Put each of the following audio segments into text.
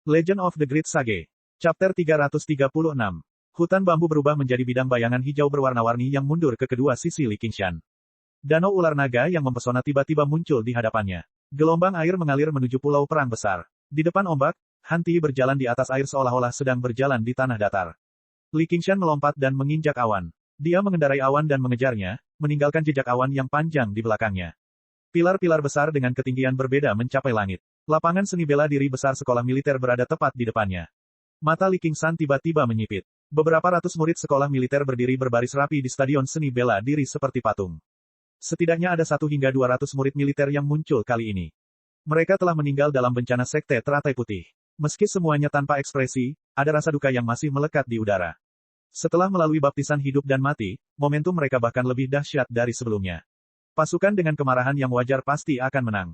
Legend of the Great Sage. Chapter 336. Hutan bambu berubah menjadi bidang bayangan hijau berwarna-warni yang mundur ke kedua sisi Li Qingshan. Danau ular naga yang mempesona tiba-tiba muncul di hadapannya. Gelombang air mengalir menuju pulau perang besar. Di depan ombak, Han Ti berjalan di atas air seolah-olah sedang berjalan di tanah datar. Li Qingshan melompat dan menginjak awan. Dia mengendarai awan dan mengejarnya, meninggalkan jejak awan yang panjang di belakangnya. Pilar-pilar besar dengan ketinggian berbeda mencapai langit. Lapangan seni bela diri besar sekolah militer berada tepat di depannya. Mata Li Qingshan tiba-tiba menyipit. Beberapa ratus murid sekolah militer berdiri berbaris rapi di stadion seni bela diri seperti patung. Setidaknya ada 1 hingga 200 murid militer yang muncul kali ini. Mereka telah meninggal dalam bencana sekte teratai putih. Meski semuanya tanpa ekspresi, ada rasa duka yang masih melekat di udara. Setelah melalui baptisan hidup dan mati, momentum mereka bahkan lebih dahsyat dari sebelumnya. Pasukan dengan kemarahan yang wajar pasti akan menang.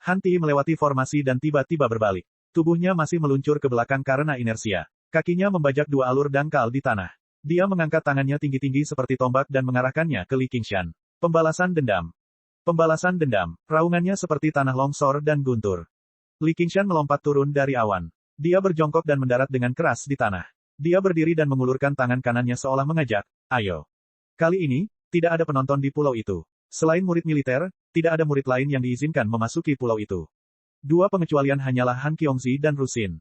Han Ti melewati formasi dan tiba-tiba berbalik. Tubuhnya masih meluncur ke belakang karena inersia. Kakinya membajak 2 alur dangkal di tanah. Dia mengangkat tangannya tinggi-tinggi seperti tombak dan mengarahkannya ke Li Qingshan. Pembalasan dendam. Pembalasan dendam. Raungannya seperti tanah longsor dan guntur. Li Qingshan melompat turun dari awan. Dia berjongkok dan mendarat dengan keras di tanah. Dia berdiri dan mengulurkan tangan kanannya seolah mengajak, ayo. Kali ini, tidak ada penonton di pulau itu. Selain murid militer, tidak ada murid lain yang diizinkan memasuki pulau itu. 2 pengecualian hanyalah Han Qiongzi dan Rusin.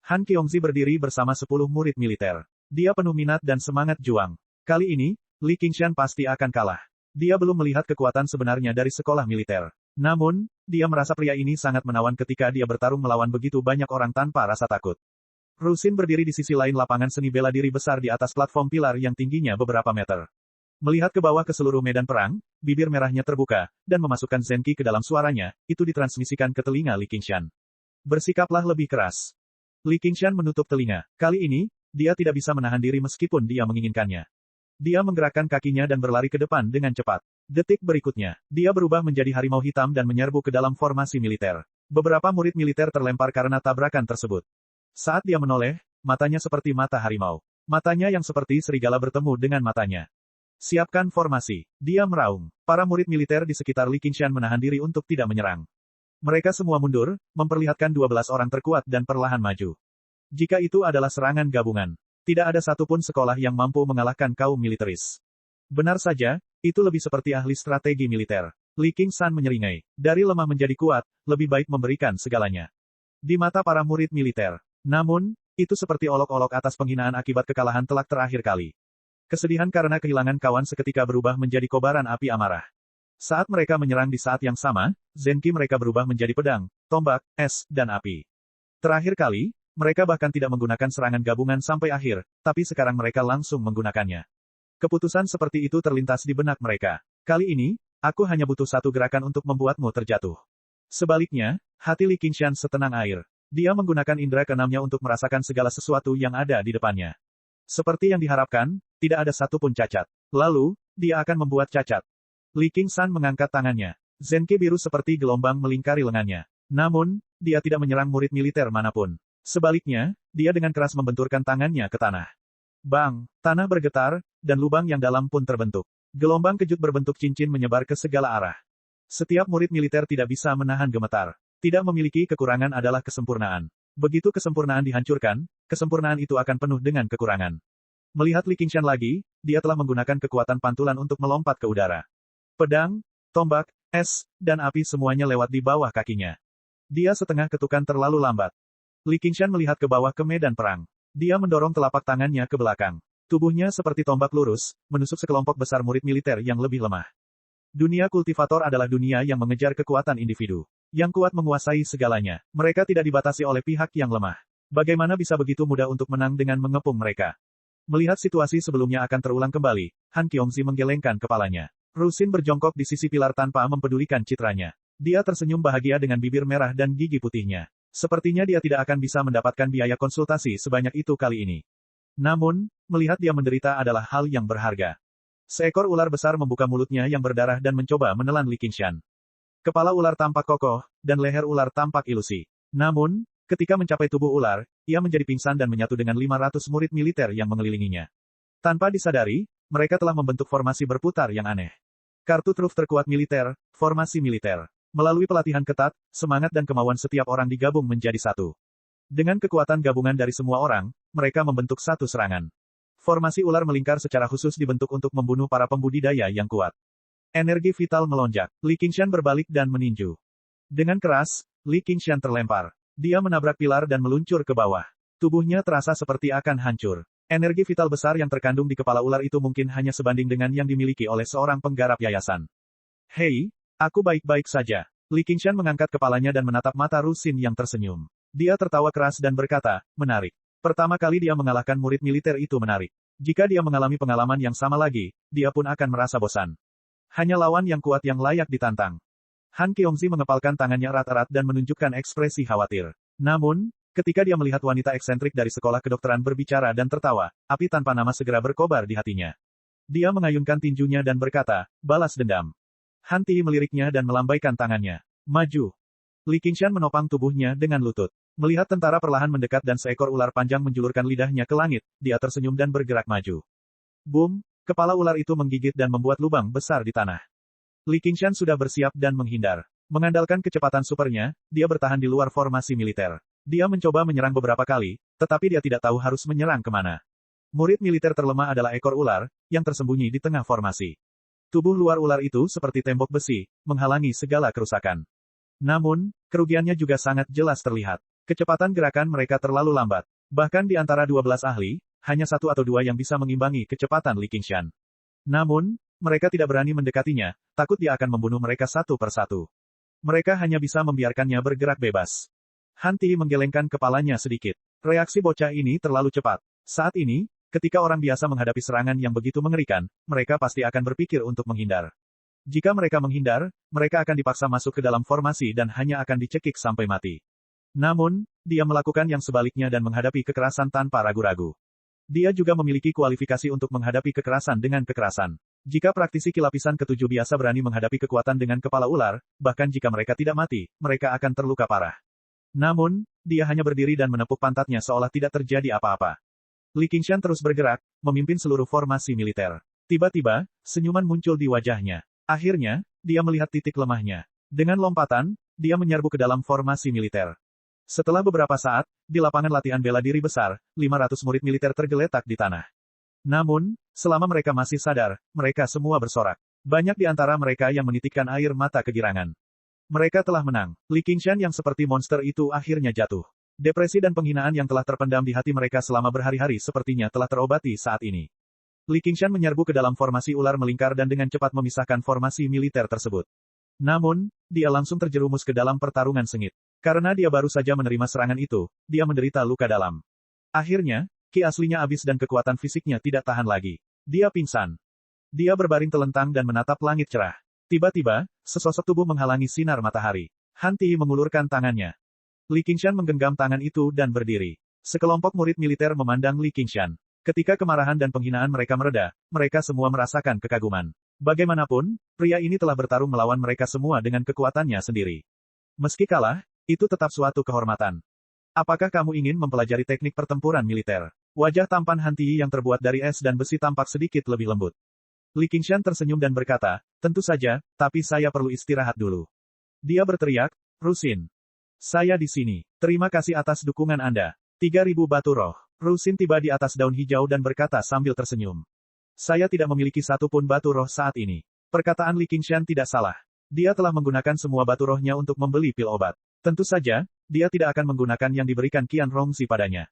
Han Qiongzi berdiri bersama 10 murid militer. Dia penuh minat dan semangat juang. Kali ini, Li Qingshan pasti akan kalah. Dia belum melihat kekuatan sebenarnya dari sekolah militer. Namun, dia merasa pria ini sangat menawan ketika dia bertarung melawan begitu banyak orang tanpa rasa takut. Rusin berdiri di sisi lain lapangan seni bela diri besar di atas platform pilar yang tingginya beberapa meter. Melihat ke bawah ke seluruh medan perang, bibir merahnya terbuka, dan memasukkan Zenki ke dalam suaranya, itu ditransmisikan ke telinga Li Qingshan. Bersikaplah lebih keras. Li Qingshan menutup telinga. Kali ini, dia tidak bisa menahan diri meskipun dia menginginkannya. Dia menggerakkan kakinya dan berlari ke depan dengan cepat. Detik berikutnya, dia berubah menjadi harimau hitam dan menyerbu ke dalam formasi militer. Beberapa murid militer terlempar karena tabrakan tersebut. Saat dia menoleh, matanya seperti mata harimau. Matanya yang seperti serigala bertemu dengan matanya. Siapkan formasi. Dia meraung. Para murid militer di sekitar Li Qingshan menahan diri untuk tidak menyerang. Mereka semua mundur, memperlihatkan 12 orang terkuat dan perlahan maju. Jika itu adalah serangan gabungan, tidak ada satupun sekolah yang mampu mengalahkan kaum militeris. Benar saja, itu lebih seperti ahli strategi militer. Li Qingshan menyeringai. Dari lemah menjadi kuat, lebih baik memberikan segalanya. Di mata para murid militer. Namun, itu seperti olok-olok atas penghinaan akibat kekalahan telak terakhir kali. Kesedihan karena kehilangan kawan seketika berubah menjadi kobaran api amarah. Saat mereka menyerang di saat yang sama, Zenki mereka berubah menjadi pedang, tombak, es, dan api. Terakhir kali, mereka bahkan tidak menggunakan serangan gabungan sampai akhir, tapi sekarang mereka langsung menggunakannya. Keputusan seperti itu terlintas di benak mereka. Kali ini, aku hanya butuh 1 gerakan untuk membuatmu terjatuh. Sebaliknya, hati Li Qingshan setenang air. Dia menggunakan indera keenamnya untuk merasakan segala sesuatu yang ada di depannya. Seperti yang diharapkan, tidak ada satupun cacat. Lalu, dia akan membuat cacat. Li Qingshan mengangkat tangannya. Zenki biru seperti gelombang melingkari lengannya. Namun, dia tidak menyerang murid militer manapun. Sebaliknya, dia dengan keras membenturkan tangannya ke tanah. Bang! Tanah bergetar, dan lubang yang dalam pun terbentuk. Gelombang kejut berbentuk cincin menyebar ke segala arah. Setiap murid militer tidak bisa menahan gemetar. Tidak memiliki kekurangan adalah kesempurnaan. Begitu kesempurnaan dihancurkan, kesempurnaan itu akan penuh dengan kekurangan. Melihat Li Qingshan lagi, dia telah menggunakan kekuatan pantulan untuk melompat ke udara. Pedang, tombak, es, dan api semuanya lewat di bawah kakinya. Dia setengah ketukan terlalu lambat. Li Qingshan melihat ke bawah ke medan perang. Dia mendorong telapak tangannya ke belakang. Tubuhnya seperti tombak lurus, menusuk sekelompok besar murid militer yang lebih lemah. Dunia kultivator adalah dunia yang mengejar kekuatan individu. Yang kuat menguasai segalanya. Mereka tidak dibatasi oleh pihak yang lemah. Bagaimana bisa begitu mudah untuk menang dengan mengepung mereka? Melihat situasi sebelumnya akan terulang kembali, Han Qiongzi menggelengkan kepalanya. Rusin berjongkok di sisi pilar tanpa mempedulikan citranya. Dia tersenyum bahagia dengan bibir merah dan gigi putihnya. Sepertinya dia tidak akan bisa mendapatkan biaya konsultasi sebanyak itu kali ini. Namun, melihat dia menderita adalah hal yang berharga. Seekor ular besar membuka mulutnya yang berdarah dan mencoba menelan Li Qingshan. Kepala ular tampak kokoh, dan leher ular tampak ilusi. Namun, ketika mencapai tubuh ular, ia menjadi pingsan dan menyatu dengan 500 murid militer yang mengelilinginya. Tanpa disadari, mereka telah membentuk formasi berputar yang aneh. Kartu truf terkuat militer, formasi militer. Melalui pelatihan ketat, semangat dan kemauan setiap orang digabung menjadi satu. Dengan kekuatan gabungan dari semua orang, mereka membentuk satu serangan. Formasi ular melingkar secara khusus dibentuk untuk membunuh para pembudidaya yang kuat. Energi vital melonjak. Li Qingshan berbalik dan meninju. Dengan keras, Li Qingshan terlempar. Dia menabrak pilar dan meluncur ke bawah. Tubuhnya terasa seperti akan hancur. Energi vital besar yang terkandung di kepala ular itu mungkin hanya sebanding dengan yang dimiliki oleh seorang penggarap yayasan. Hei, aku baik-baik saja. Li Qingshan mengangkat kepalanya dan menatap mata Rusin yang tersenyum. Dia tertawa keras dan berkata, menarik. Pertama kali dia mengalahkan murid militer itu menarik. Jika dia mengalami pengalaman yang sama lagi, dia pun akan merasa bosan. Hanya lawan yang kuat yang layak ditantang. Han Qiongzi mengepalkan tangannya erat-erat dan menunjukkan ekspresi khawatir. Namun, ketika dia melihat wanita eksentrik dari sekolah kedokteran berbicara dan tertawa, api tanpa nama segera berkobar di hatinya. Dia mengayunkan tinjunya dan berkata, balas dendam. Han Ti meliriknya dan melambaikan tangannya. Maju. Li Qingshan menopang tubuhnya dengan lutut. Melihat tentara perlahan mendekat dan seekor ular panjang menjulurkan lidahnya ke langit, dia tersenyum dan bergerak maju. Boom, kepala ular itu menggigit dan membuat lubang besar di tanah. Li Qingshan sudah bersiap dan menghindar. Mengandalkan kecepatan supernya, dia bertahan di luar formasi militer. Dia mencoba menyerang beberapa kali, tetapi dia tidak tahu harus menyerang kemana. Murid militer terlemah adalah ekor ular, yang tersembunyi di tengah formasi. Tubuh luar ular itu seperti tembok besi, menghalangi segala kerusakan. Namun, kerugiannya juga sangat jelas terlihat. Kecepatan gerakan mereka terlalu lambat. Bahkan di antara 12 ahli, hanya satu atau dua yang bisa mengimbangi kecepatan Li Qingshan. Namun, mereka tidak berani mendekatinya, takut dia akan membunuh mereka satu persatu. Mereka hanya bisa membiarkannya bergerak bebas. Han Ti menggelengkan kepalanya sedikit. Reaksi bocah ini terlalu cepat. Saat ini, ketika orang biasa menghadapi serangan yang begitu mengerikan, mereka pasti akan berpikir untuk menghindar. Jika mereka menghindar, mereka akan dipaksa masuk ke dalam formasi dan hanya akan dicekik sampai mati. Namun, dia melakukan yang sebaliknya dan menghadapi kekerasan tanpa ragu-ragu. Dia juga memiliki kualifikasi untuk menghadapi kekerasan dengan kekerasan. Jika praktisi kilapisan ketujuh biasa berani menghadapi kekuatan dengan kepala ular, bahkan jika mereka tidak mati, mereka akan terluka parah. Namun, dia hanya berdiri dan menepuk pantatnya seolah tidak terjadi apa-apa. Li Qingshan terus bergerak, memimpin seluruh formasi militer. Tiba-tiba, senyuman muncul di wajahnya. Akhirnya, dia melihat titik lemahnya. Dengan lompatan, dia menyerbu ke dalam formasi militer. Setelah beberapa saat, di lapangan latihan bela diri besar, 500 murid militer tergeletak di tanah. Namun, selama mereka masih sadar, mereka semua bersorak. Banyak di antara mereka yang menitikkan air mata kegirangan. Mereka telah menang. Li Qingshan yang seperti monster itu akhirnya jatuh. Depresi dan penghinaan yang telah terpendam di hati mereka selama berhari-hari sepertinya telah terobati saat ini. Li Qingshan menyerbu ke dalam formasi ular melingkar dan dengan cepat memisahkan formasi militer tersebut. Namun, dia langsung terjerumus ke dalam pertarungan sengit. Karena dia baru saja menerima serangan itu, dia menderita luka dalam. Akhirnya, ki aslinya habis dan kekuatan fisiknya tidak tahan lagi. Dia pingsan. Dia berbaring telentang dan menatap langit cerah. Tiba-tiba, sesosok tubuh menghalangi sinar matahari. Han Ti mengulurkan tangannya. Li Qingshan menggenggam tangan itu dan berdiri. Sekelompok murid militer memandang Li Qingshan. Ketika kemarahan dan penghinaan mereka mereda, mereka semua merasakan kekaguman. Bagaimanapun, pria ini telah bertarung melawan mereka semua dengan kekuatannya sendiri. Meski kalah, itu tetap suatu kehormatan. Apakah kamu ingin mempelajari teknik pertempuran militer? Wajah tampan Han Ti yang terbuat dari es dan besi tampak sedikit lebih lembut. Li Qingshan tersenyum dan berkata, tentu saja, tapi saya perlu istirahat dulu. Dia berteriak, Rusin. Saya di sini. Terima kasih atas dukungan Anda. 3000 batu roh. Rusin tiba di atas daun hijau dan berkata sambil tersenyum. Saya tidak memiliki satu pun batu roh saat ini. Perkataan Li Qingshan tidak salah. Dia telah menggunakan semua batu rohnya untuk membeli pil obat. Tentu saja, dia tidak akan menggunakan yang diberikan Qian Rongzi padanya.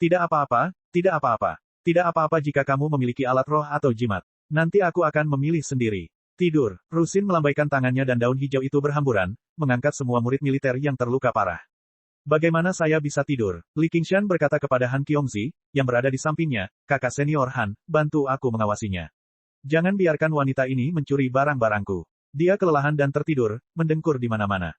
Tidak apa-apa, tidak apa-apa. Tidak apa-apa jika kamu memiliki alat roh atau jimat. Nanti aku akan memilih sendiri. Tidur. Rusin melambaikan tangannya dan daun hijau itu berhamburan, mengangkat semua murid militer yang terluka parah. Bagaimana saya bisa tidur? Li Qingshan berkata kepada Han Qiongzi, yang berada di sampingnya, kakak senior Han, bantu aku mengawasinya. Jangan biarkan wanita ini mencuri barang-barangku. Dia kelelahan dan tertidur, mendengkur di mana-mana.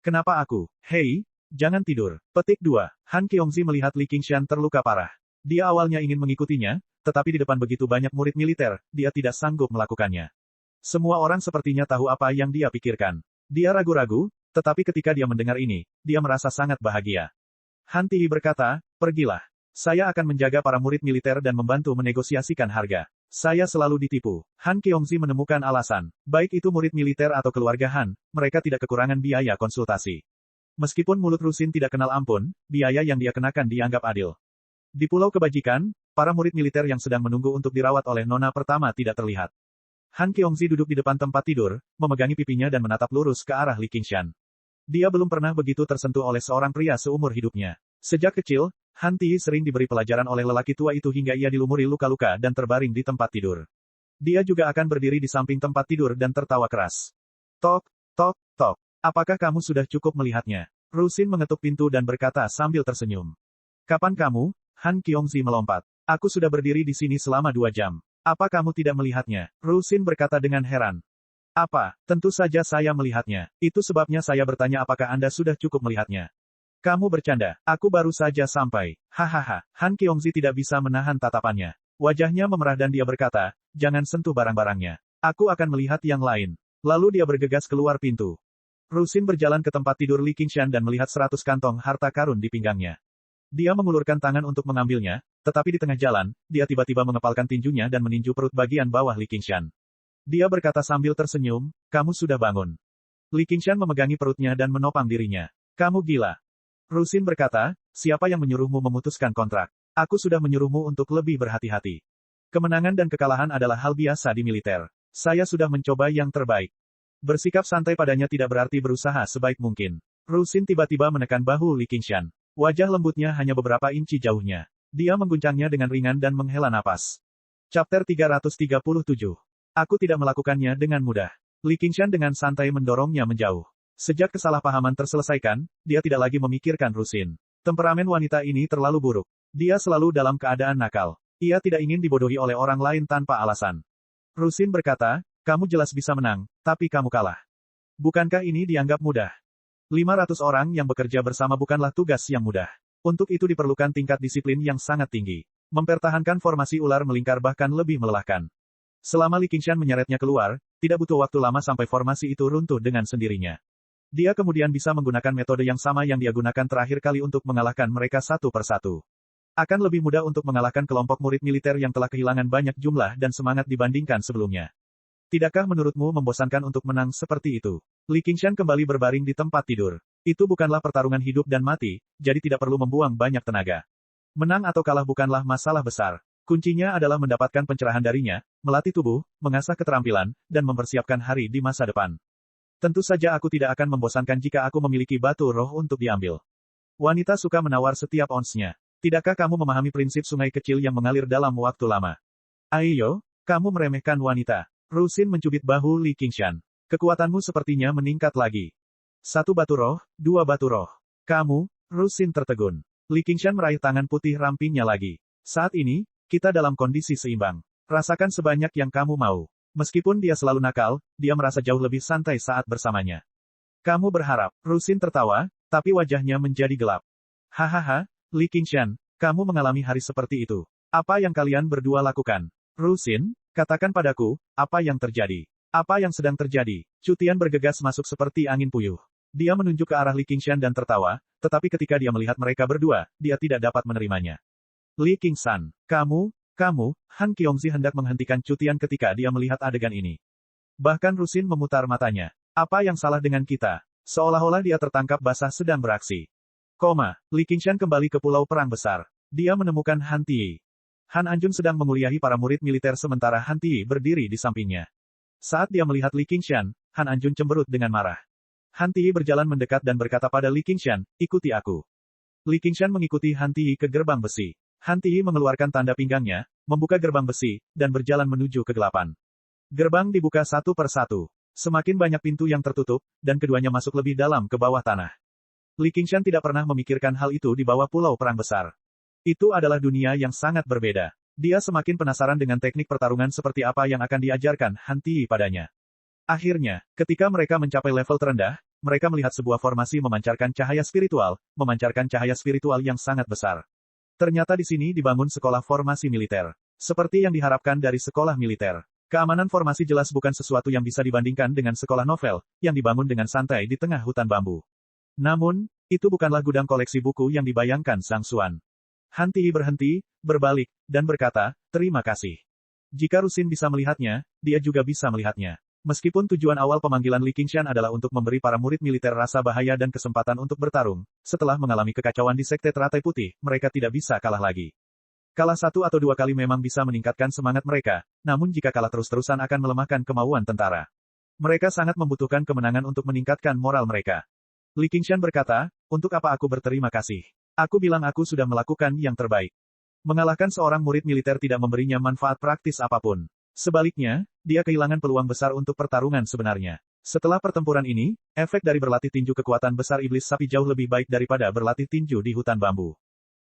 Kenapa aku? Hei, jangan tidur. Petik 2. Han Qiongzi melihat Li Qingshan terluka parah. Dia awalnya ingin mengikutinya, tetapi di depan begitu banyak murid militer, dia tidak sanggup melakukannya. Semua orang sepertinya tahu apa yang dia pikirkan. Dia ragu-ragu, tetapi ketika dia mendengar ini, dia merasa sangat bahagia. Han Ti berkata, pergilah. Saya akan menjaga para murid militer dan membantu menegosiasikan harga. Saya selalu ditipu. Han Qiongzi menemukan alasan. Baik itu murid militer atau keluarga Han, mereka tidak kekurangan biaya konsultasi. Meskipun mulut Rusin tidak kenal ampun, biaya yang dia kenakan dianggap adil. Di Pulau Kebajikan, para murid militer yang sedang menunggu untuk dirawat oleh nona pertama tidak terlihat. Han Qiongzi duduk di depan tempat tidur, memegangi pipinya dan menatap lurus ke arah Li Qingshan. Dia belum pernah begitu tersentuh oleh seorang pria seumur hidupnya. Sejak kecil, Han Ti sering diberi pelajaran oleh lelaki tua itu hingga ia dilumuri luka-luka dan terbaring di tempat tidur. Dia juga akan berdiri di samping tempat tidur dan tertawa keras. Tok, tok, tok. Apakah kamu sudah cukup melihatnya? Rusin mengetuk pintu dan berkata sambil tersenyum. Kapan kamu? Han Qiongzi melompat. Aku sudah berdiri di sini selama 2 jam. Apa kamu tidak melihatnya? Rusin berkata dengan heran. Apa? Tentu saja saya melihatnya. Itu sebabnya saya bertanya apakah Anda sudah cukup melihatnya. Kamu bercanda. Aku baru saja sampai. Hahaha. Han Qiongzi tidak bisa menahan tatapannya. Wajahnya memerah dan dia berkata, jangan sentuh barang-barangnya. Aku akan melihat yang lain. Lalu dia bergegas keluar pintu. Rusin berjalan ke tempat tidur Li Qingshan dan melihat 100 kantong harta karun di pinggangnya. Dia mengulurkan tangan untuk mengambilnya, tetapi di tengah jalan, dia tiba-tiba mengepalkan tinjunya dan meninju perut bagian bawah Li Qingshan. Dia berkata sambil tersenyum, kamu sudah bangun. Li Qingshan memegangi perutnya dan menopang dirinya. Kamu gila. Rusin berkata, siapa yang menyuruhmu memutuskan kontrak? Aku sudah menyuruhmu untuk lebih berhati-hati. Kemenangan dan kekalahan adalah hal biasa di militer. Saya sudah mencoba yang terbaik. Bersikap santai padanya tidak berarti berusaha sebaik mungkin. Rusin tiba-tiba menekan bahu Li Qingshan. Wajah lembutnya hanya beberapa inci jauhnya. Dia mengguncangnya dengan ringan dan menghela napas. Chapter 337. Aku tidak melakukannya dengan mudah. Li Qingshan dengan santai mendorongnya menjauh. Sejak kesalahpahaman terselesaikan, dia tidak lagi memikirkan Rusin. Temperamen wanita ini terlalu buruk. Dia selalu dalam keadaan nakal. Ia tidak ingin dibodohi oleh orang lain tanpa alasan. Rusin berkata, kamu jelas bisa menang, tapi kamu kalah. Bukankah ini dianggap mudah? 500 orang yang bekerja bersama bukanlah tugas yang mudah. Untuk itu diperlukan tingkat disiplin yang sangat tinggi. Mempertahankan formasi ular melingkar bahkan lebih melelahkan. Selama Li Qingshan menyeretnya keluar, tidak butuh waktu lama sampai formasi itu runtuh dengan sendirinya. Dia kemudian bisa menggunakan metode yang sama yang dia gunakan terakhir kali untuk mengalahkan mereka satu persatu. Akan lebih mudah untuk mengalahkan kelompok murid militer yang telah kehilangan banyak jumlah dan semangat dibandingkan sebelumnya. Tidakkah menurutmu membosankan untuk menang seperti itu? Li Qingshan kembali berbaring di tempat tidur. Itu bukanlah pertarungan hidup dan mati, jadi tidak perlu membuang banyak tenaga. Menang atau kalah bukanlah masalah besar. Kuncinya adalah mendapatkan pencerahan darinya, melatih tubuh, mengasah keterampilan, dan mempersiapkan hari di masa depan. Tentu saja aku tidak akan membosankan jika aku memiliki batu roh untuk diambil. Wanita suka menawar setiap onsnya. Tidakkah kamu memahami prinsip sungai kecil yang mengalir dalam waktu lama? Ayo, kamu meremehkan wanita. Rusin mencubit bahu Li Qingshan. Kekuatanmu sepertinya meningkat lagi. 1 batu roh, 2 batu roh. Kamu, Rusin tertegun. Li Qingshan meraih tangan putih rampingnya lagi. Saat ini, kita dalam kondisi seimbang. Rasakan sebanyak yang kamu mau. Meskipun dia selalu nakal, dia merasa jauh lebih santai saat bersamanya. Kamu berharap, Rusin tertawa, tapi wajahnya menjadi gelap. Hahaha, Li Qingshan, kamu mengalami hari seperti itu. Apa yang kalian berdua lakukan? Rusin, katakan padaku, apa yang terjadi? Apa yang sedang terjadi? Cutian bergegas masuk seperti angin puyuh. Dia menunjuk ke arah Li Qingshan dan tertawa, tetapi ketika dia melihat mereka berdua, dia tidak dapat menerimanya. Li Qingshan, kamu, Han Qiongzi hendak menghentikan Cutian ketika dia melihat adegan ini. Bahkan Rusin memutar matanya. Apa yang salah dengan kita? Seolah-olah dia tertangkap basah sedang beraksi. Li Qingshan kembali ke Pulau Perang Besar. Dia menemukan Han Ti. Han Anjun sedang menguliahi para murid militer sementara Han Ti berdiri di sampingnya. Saat dia melihat Li Qingshan, Han Anjun cemberut dengan marah. Han Ti berjalan mendekat dan berkata pada Li Qingshan, ikuti aku. Li Qingshan mengikuti Han Ti ke gerbang besi. Han Ti mengeluarkan tanda pinggangnya, membuka gerbang besi, dan berjalan menuju kegelapan. Gerbang dibuka satu persatu. Semakin banyak pintu yang tertutup, dan keduanya masuk lebih dalam ke bawah tanah. Li Qingshan tidak pernah memikirkan hal itu di bawah Pulau Perang Besar. Itu adalah dunia yang sangat berbeda. Dia semakin penasaran dengan teknik pertarungan seperti apa yang akan diajarkan Han Ti padanya. Akhirnya, ketika mereka mencapai level terendah, mereka melihat sebuah formasi memancarkan cahaya spiritual yang sangat besar. Ternyata di sini dibangun sekolah formasi militer. Seperti yang diharapkan dari sekolah militer. Keamanan formasi jelas bukan sesuatu yang bisa dibandingkan dengan sekolah novel, yang dibangun dengan santai di tengah hutan bambu. Namun, itu bukanlah gudang koleksi buku yang dibayangkan Sang Xuan. Han Ti berhenti, berbalik, dan berkata, terima kasih. Jika Rusin bisa melihatnya, dia juga bisa melihatnya. Meskipun tujuan awal pemanggilan Li Qingshan adalah untuk memberi para murid militer rasa bahaya dan kesempatan untuk bertarung, setelah mengalami kekacauan di Sekte Teratai Putih, mereka tidak bisa kalah lagi. Kalah 1 atau 2 kali memang bisa meningkatkan semangat mereka, namun jika kalah terus-terusan akan melemahkan kemauan tentara. Mereka sangat membutuhkan kemenangan untuk meningkatkan moral mereka. Li Qingshan berkata, untuk apa aku berterima kasih? Aku bilang aku sudah melakukan yang terbaik. Mengalahkan seorang murid militer tidak memberinya manfaat praktis apapun. Sebaliknya, dia kehilangan peluang besar untuk pertarungan sebenarnya. Setelah pertempuran ini, efek dari berlatih tinju kekuatan besar iblis sapi jauh lebih baik daripada berlatih tinju di hutan bambu.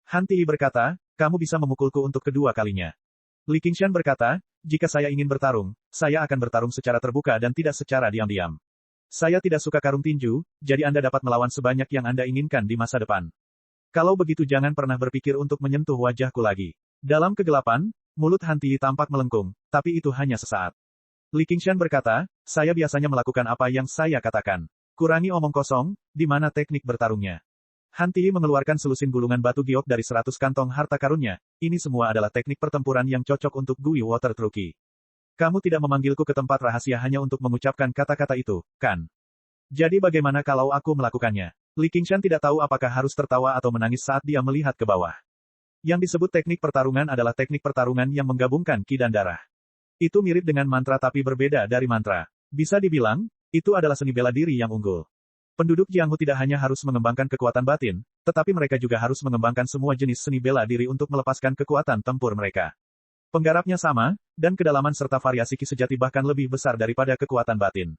Han Ti berkata, kamu bisa memukulku untuk kedua kalinya. Li Qingshan berkata, jika saya ingin bertarung, saya akan bertarung secara terbuka dan tidak secara diam-diam. Saya tidak suka karung tinju, jadi Anda dapat melawan sebanyak yang Anda inginkan di masa depan. Kalau begitu jangan pernah berpikir untuk menyentuh wajahku lagi. Dalam kegelapan, mulut Han Ti tampak melengkung, tapi itu hanya sesaat. Li Qingshan berkata, saya biasanya melakukan apa yang saya katakan. Kurangi omong kosong, di mana teknik bertarungnya. Han Ti mengeluarkan selusin gulungan batu giok dari 100 kantong harta karunnya. Ini semua adalah teknik pertempuran yang cocok untuk Gui Water Truki. Kamu tidak memanggilku ke tempat rahasia hanya untuk mengucapkan kata-kata itu, kan? Jadi bagaimana kalau aku melakukannya? Li Qingshan tidak tahu apakah harus tertawa atau menangis saat dia melihat ke bawah. Yang disebut teknik pertarungan adalah teknik pertarungan yang menggabungkan ki dan darah. Itu mirip dengan mantra tapi berbeda dari mantra. Bisa dibilang, itu adalah seni bela diri yang unggul. Penduduk Jianghu tidak hanya harus mengembangkan kekuatan batin, tetapi mereka juga harus mengembangkan semua jenis seni bela diri untuk melepaskan kekuatan tempur mereka. Penggarapnya sama, dan kedalaman serta variasi ki sejati bahkan lebih besar daripada kekuatan batin.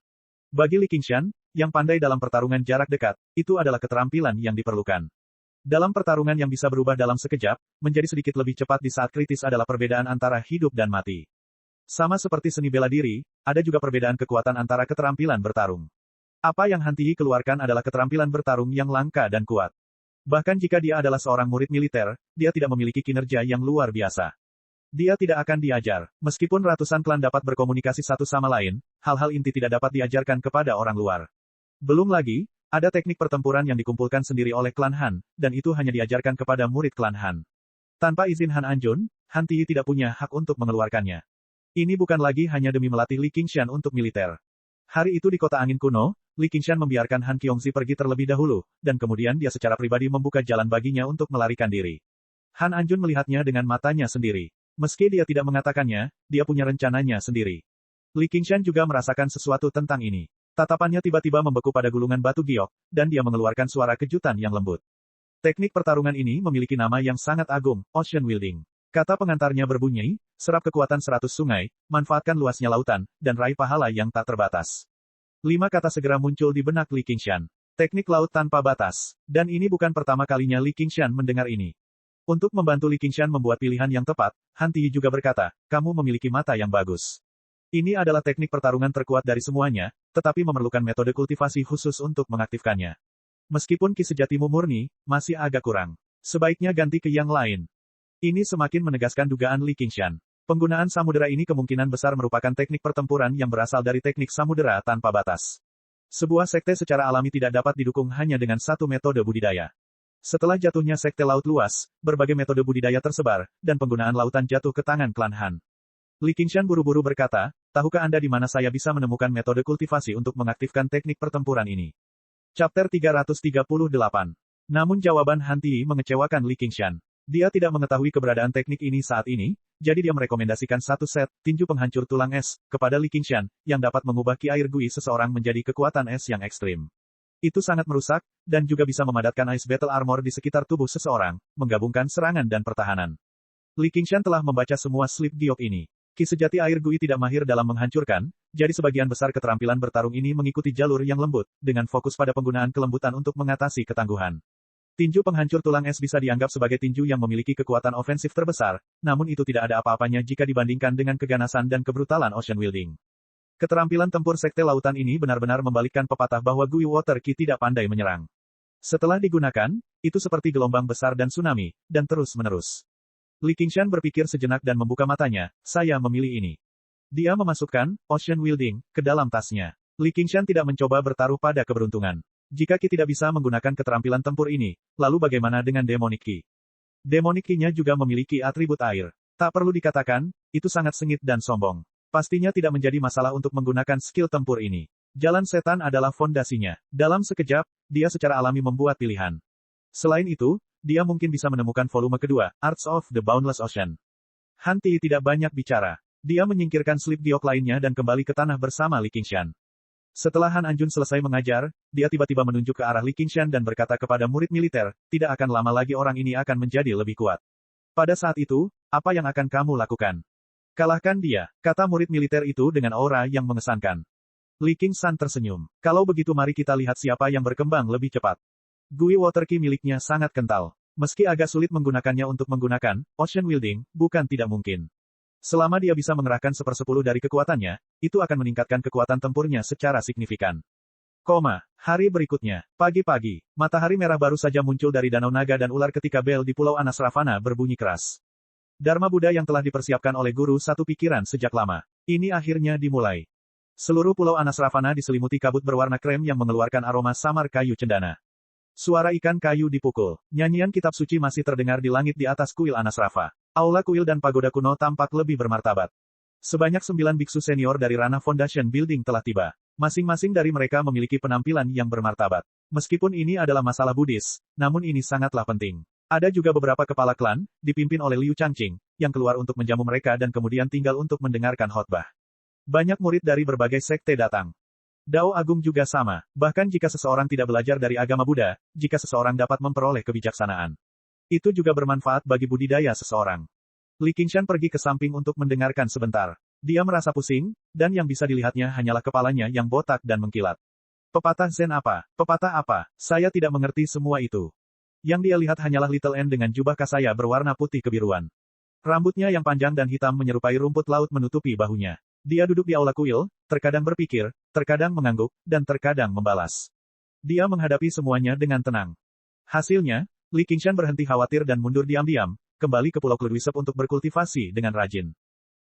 Bagi Li Qingshan, yang pandai dalam pertarungan jarak dekat, itu adalah keterampilan yang diperlukan. Dalam pertarungan yang bisa berubah dalam sekejap, menjadi sedikit lebih cepat di saat kritis adalah perbedaan antara hidup dan mati. Sama seperti seni bela diri, ada juga perbedaan kekuatan antara keterampilan bertarung. Apa yang Han Ti keluarkan adalah keterampilan bertarung yang langka dan kuat. Bahkan jika dia adalah seorang murid militer, dia tidak memiliki kinerja yang luar biasa. Dia tidak akan diajar. Meskipun ratusan klan dapat berkomunikasi satu sama lain, hal-hal inti tidak dapat diajarkan kepada orang luar. Belum lagi, ada teknik pertempuran yang dikumpulkan sendiri oleh klan Han, dan itu hanya diajarkan kepada murid klan Han. Tanpa izin Han Anjun, Han Ti tidak punya hak untuk mengeluarkannya. Ini bukan lagi hanya demi melatih Li Qingshan untuk militer. Hari itu di kota angin kuno, Li Qingshan membiarkan Han Qiongzi pergi terlebih dahulu, dan kemudian dia secara pribadi membuka jalan baginya untuk melarikan diri. Han Anjun melihatnya dengan matanya sendiri. Meski dia tidak mengatakannya, dia punya rencananya sendiri. Li Qingshan juga merasakan sesuatu tentang ini. Tatapannya tiba-tiba membeku pada gulungan batu giok, dan dia mengeluarkan suara kejutan yang lembut. Teknik pertarungan ini memiliki nama yang sangat agung, Ocean Wielding. Kata pengantarnya berbunyi, serap kekuatan 100 sungai, manfaatkan luasnya lautan, dan raih pahala yang tak terbatas. 5 kata segera muncul di benak Li Qingshan. Teknik laut tanpa batas. Dan ini bukan pertama kalinya Li Qingshan mendengar ini. Untuk membantu Li Qingshan membuat pilihan yang tepat, Han Ti juga berkata, kamu memiliki mata yang bagus. Ini adalah teknik pertarungan terkuat dari semuanya, tetapi memerlukan metode kultivasi khusus untuk mengaktifkannya. Meskipun ki sejatimu murni, masih agak kurang. Sebaiknya ganti ke yang lain. Ini semakin menegaskan dugaan Li Qingshan. Penggunaan samudera ini kemungkinan besar merupakan teknik pertempuran yang berasal dari teknik samudera tanpa batas. Sebuah sekte secara alami tidak dapat didukung hanya dengan satu metode budidaya. Setelah jatuhnya sekte laut luas, berbagai metode budidaya tersebar, dan penggunaan lautan jatuh ke tangan klan Han. Li Qingshan buru-buru berkata, tahukah Anda di mana saya bisa menemukan metode kultivasi untuk mengaktifkan teknik pertempuran ini? Chapter 338. Namun jawaban Han Ti mengecewakan Li Qingshan. Dia tidak mengetahui keberadaan teknik ini saat ini, jadi dia merekomendasikan satu set, tinju penghancur tulang es, kepada Li Qingshan, yang dapat mengubah ki air gui seseorang menjadi kekuatan es yang ekstrim. Itu sangat merusak, dan juga bisa memadatkan ice battle armor di sekitar tubuh seseorang, menggabungkan serangan dan pertahanan. Li Qingshan telah membaca semua slip giok ini. Ki sejati air gui tidak mahir dalam menghancurkan, jadi sebagian besar keterampilan bertarung ini mengikuti jalur yang lembut, dengan fokus pada penggunaan kelembutan untuk mengatasi ketangguhan. Tinju penghancur tulang es bisa dianggap sebagai tinju yang memiliki kekuatan ofensif terbesar, namun itu tidak ada apa-apanya jika dibandingkan dengan keganasan dan kebrutalan Ocean Wielding. Keterampilan tempur sekte lautan ini benar-benar membalikkan pepatah bahwa Gui Water Ki tidak pandai menyerang. Setelah digunakan, itu seperti gelombang besar dan tsunami, dan terus-menerus. Li Qingshan berpikir sejenak dan membuka matanya, saya memilih ini. Dia memasukkan Ocean Wielding ke dalam tasnya. Li Qingshan tidak mencoba bertaruh pada keberuntungan. Jika Ki tidak bisa menggunakan keterampilan tempur ini, lalu bagaimana dengan Demonic Ki? Demonic Ki-nya juga memiliki atribut air. Tak perlu dikatakan, itu sangat sengit dan sombong. Pastinya tidak menjadi masalah untuk menggunakan skill tempur ini. Jalan setan adalah fondasinya. Dalam sekejap, dia secara alami membuat pilihan. Selain itu, dia mungkin bisa menemukan volume kedua, Arts of the Boundless Ocean. Han Ti tidak banyak bicara. Dia menyingkirkan slip giok lainnya dan kembali ke tanah bersama Li Qingshan. Setelah Han Anjun selesai mengajar, dia tiba-tiba menunjuk ke arah Li Qingshan dan berkata kepada murid militer, tidak akan lama lagi orang ini akan menjadi lebih kuat. Pada saat itu, apa yang akan kamu lakukan? Kalahkan dia, kata murid militer itu dengan aura yang mengesankan. Li Qingshan tersenyum. Kalau begitu mari kita lihat siapa yang berkembang lebih cepat. Gui Water Ki miliknya sangat kental. Meski agak sulit menggunakannya untuk menggunakan Ocean Wielding, bukan tidak mungkin. Selama dia bisa mengerahkan 1/10 dari kekuatannya, itu akan meningkatkan kekuatan tempurnya secara signifikan. Hari berikutnya, pagi-pagi, matahari merah baru saja muncul dari Danau Naga dan ular ketika bel di Pulau Anasravana berbunyi keras. Dharma Buddha yang telah dipersiapkan oleh guru satu pikiran sejak lama. Ini akhirnya dimulai. Seluruh Pulau Anasravana diselimuti kabut berwarna krem yang mengeluarkan aroma samar kayu cendana. Suara ikan kayu dipukul. Nyanyian kitab suci masih terdengar di langit di atas kuil Anasrava. Aula kuil dan pagoda kuno tampak lebih bermartabat. Sebanyak 9 biksu senior dari Rana Foundation Building telah tiba. Masing-masing dari mereka memiliki penampilan yang bermartabat. Meskipun ini adalah masalah Buddhis, namun ini sangatlah penting. Ada juga beberapa kepala klan, dipimpin oleh Liu Changqing, yang keluar untuk menjamu mereka dan kemudian tinggal untuk mendengarkan khotbah. Banyak murid dari berbagai sekte datang. Dao Agung juga sama, bahkan jika seseorang tidak belajar dari agama Buddha, jika seseorang dapat memperoleh kebijaksanaan. Itu juga bermanfaat bagi budidaya seseorang. Li Qingshan pergi ke samping untuk mendengarkan sebentar. Dia merasa pusing, dan yang bisa dilihatnya hanyalah kepalanya yang botak dan mengkilat. Pepatah Zen apa? Pepatah apa? Saya tidak mengerti semua itu. Yang dia lihat hanyalah Little N dengan jubah kasaya berwarna putih kebiruan. Rambutnya yang panjang dan hitam menyerupai rumput laut menutupi bahunya. Dia duduk di aula kuil, terkadang berpikir, terkadang mengangguk, dan terkadang membalas. Dia menghadapi semuanya dengan tenang. Hasilnya, Li Qingshan berhenti khawatir dan mundur diam-diam, kembali ke Pulau Kludwisep untuk berkultivasi dengan rajin.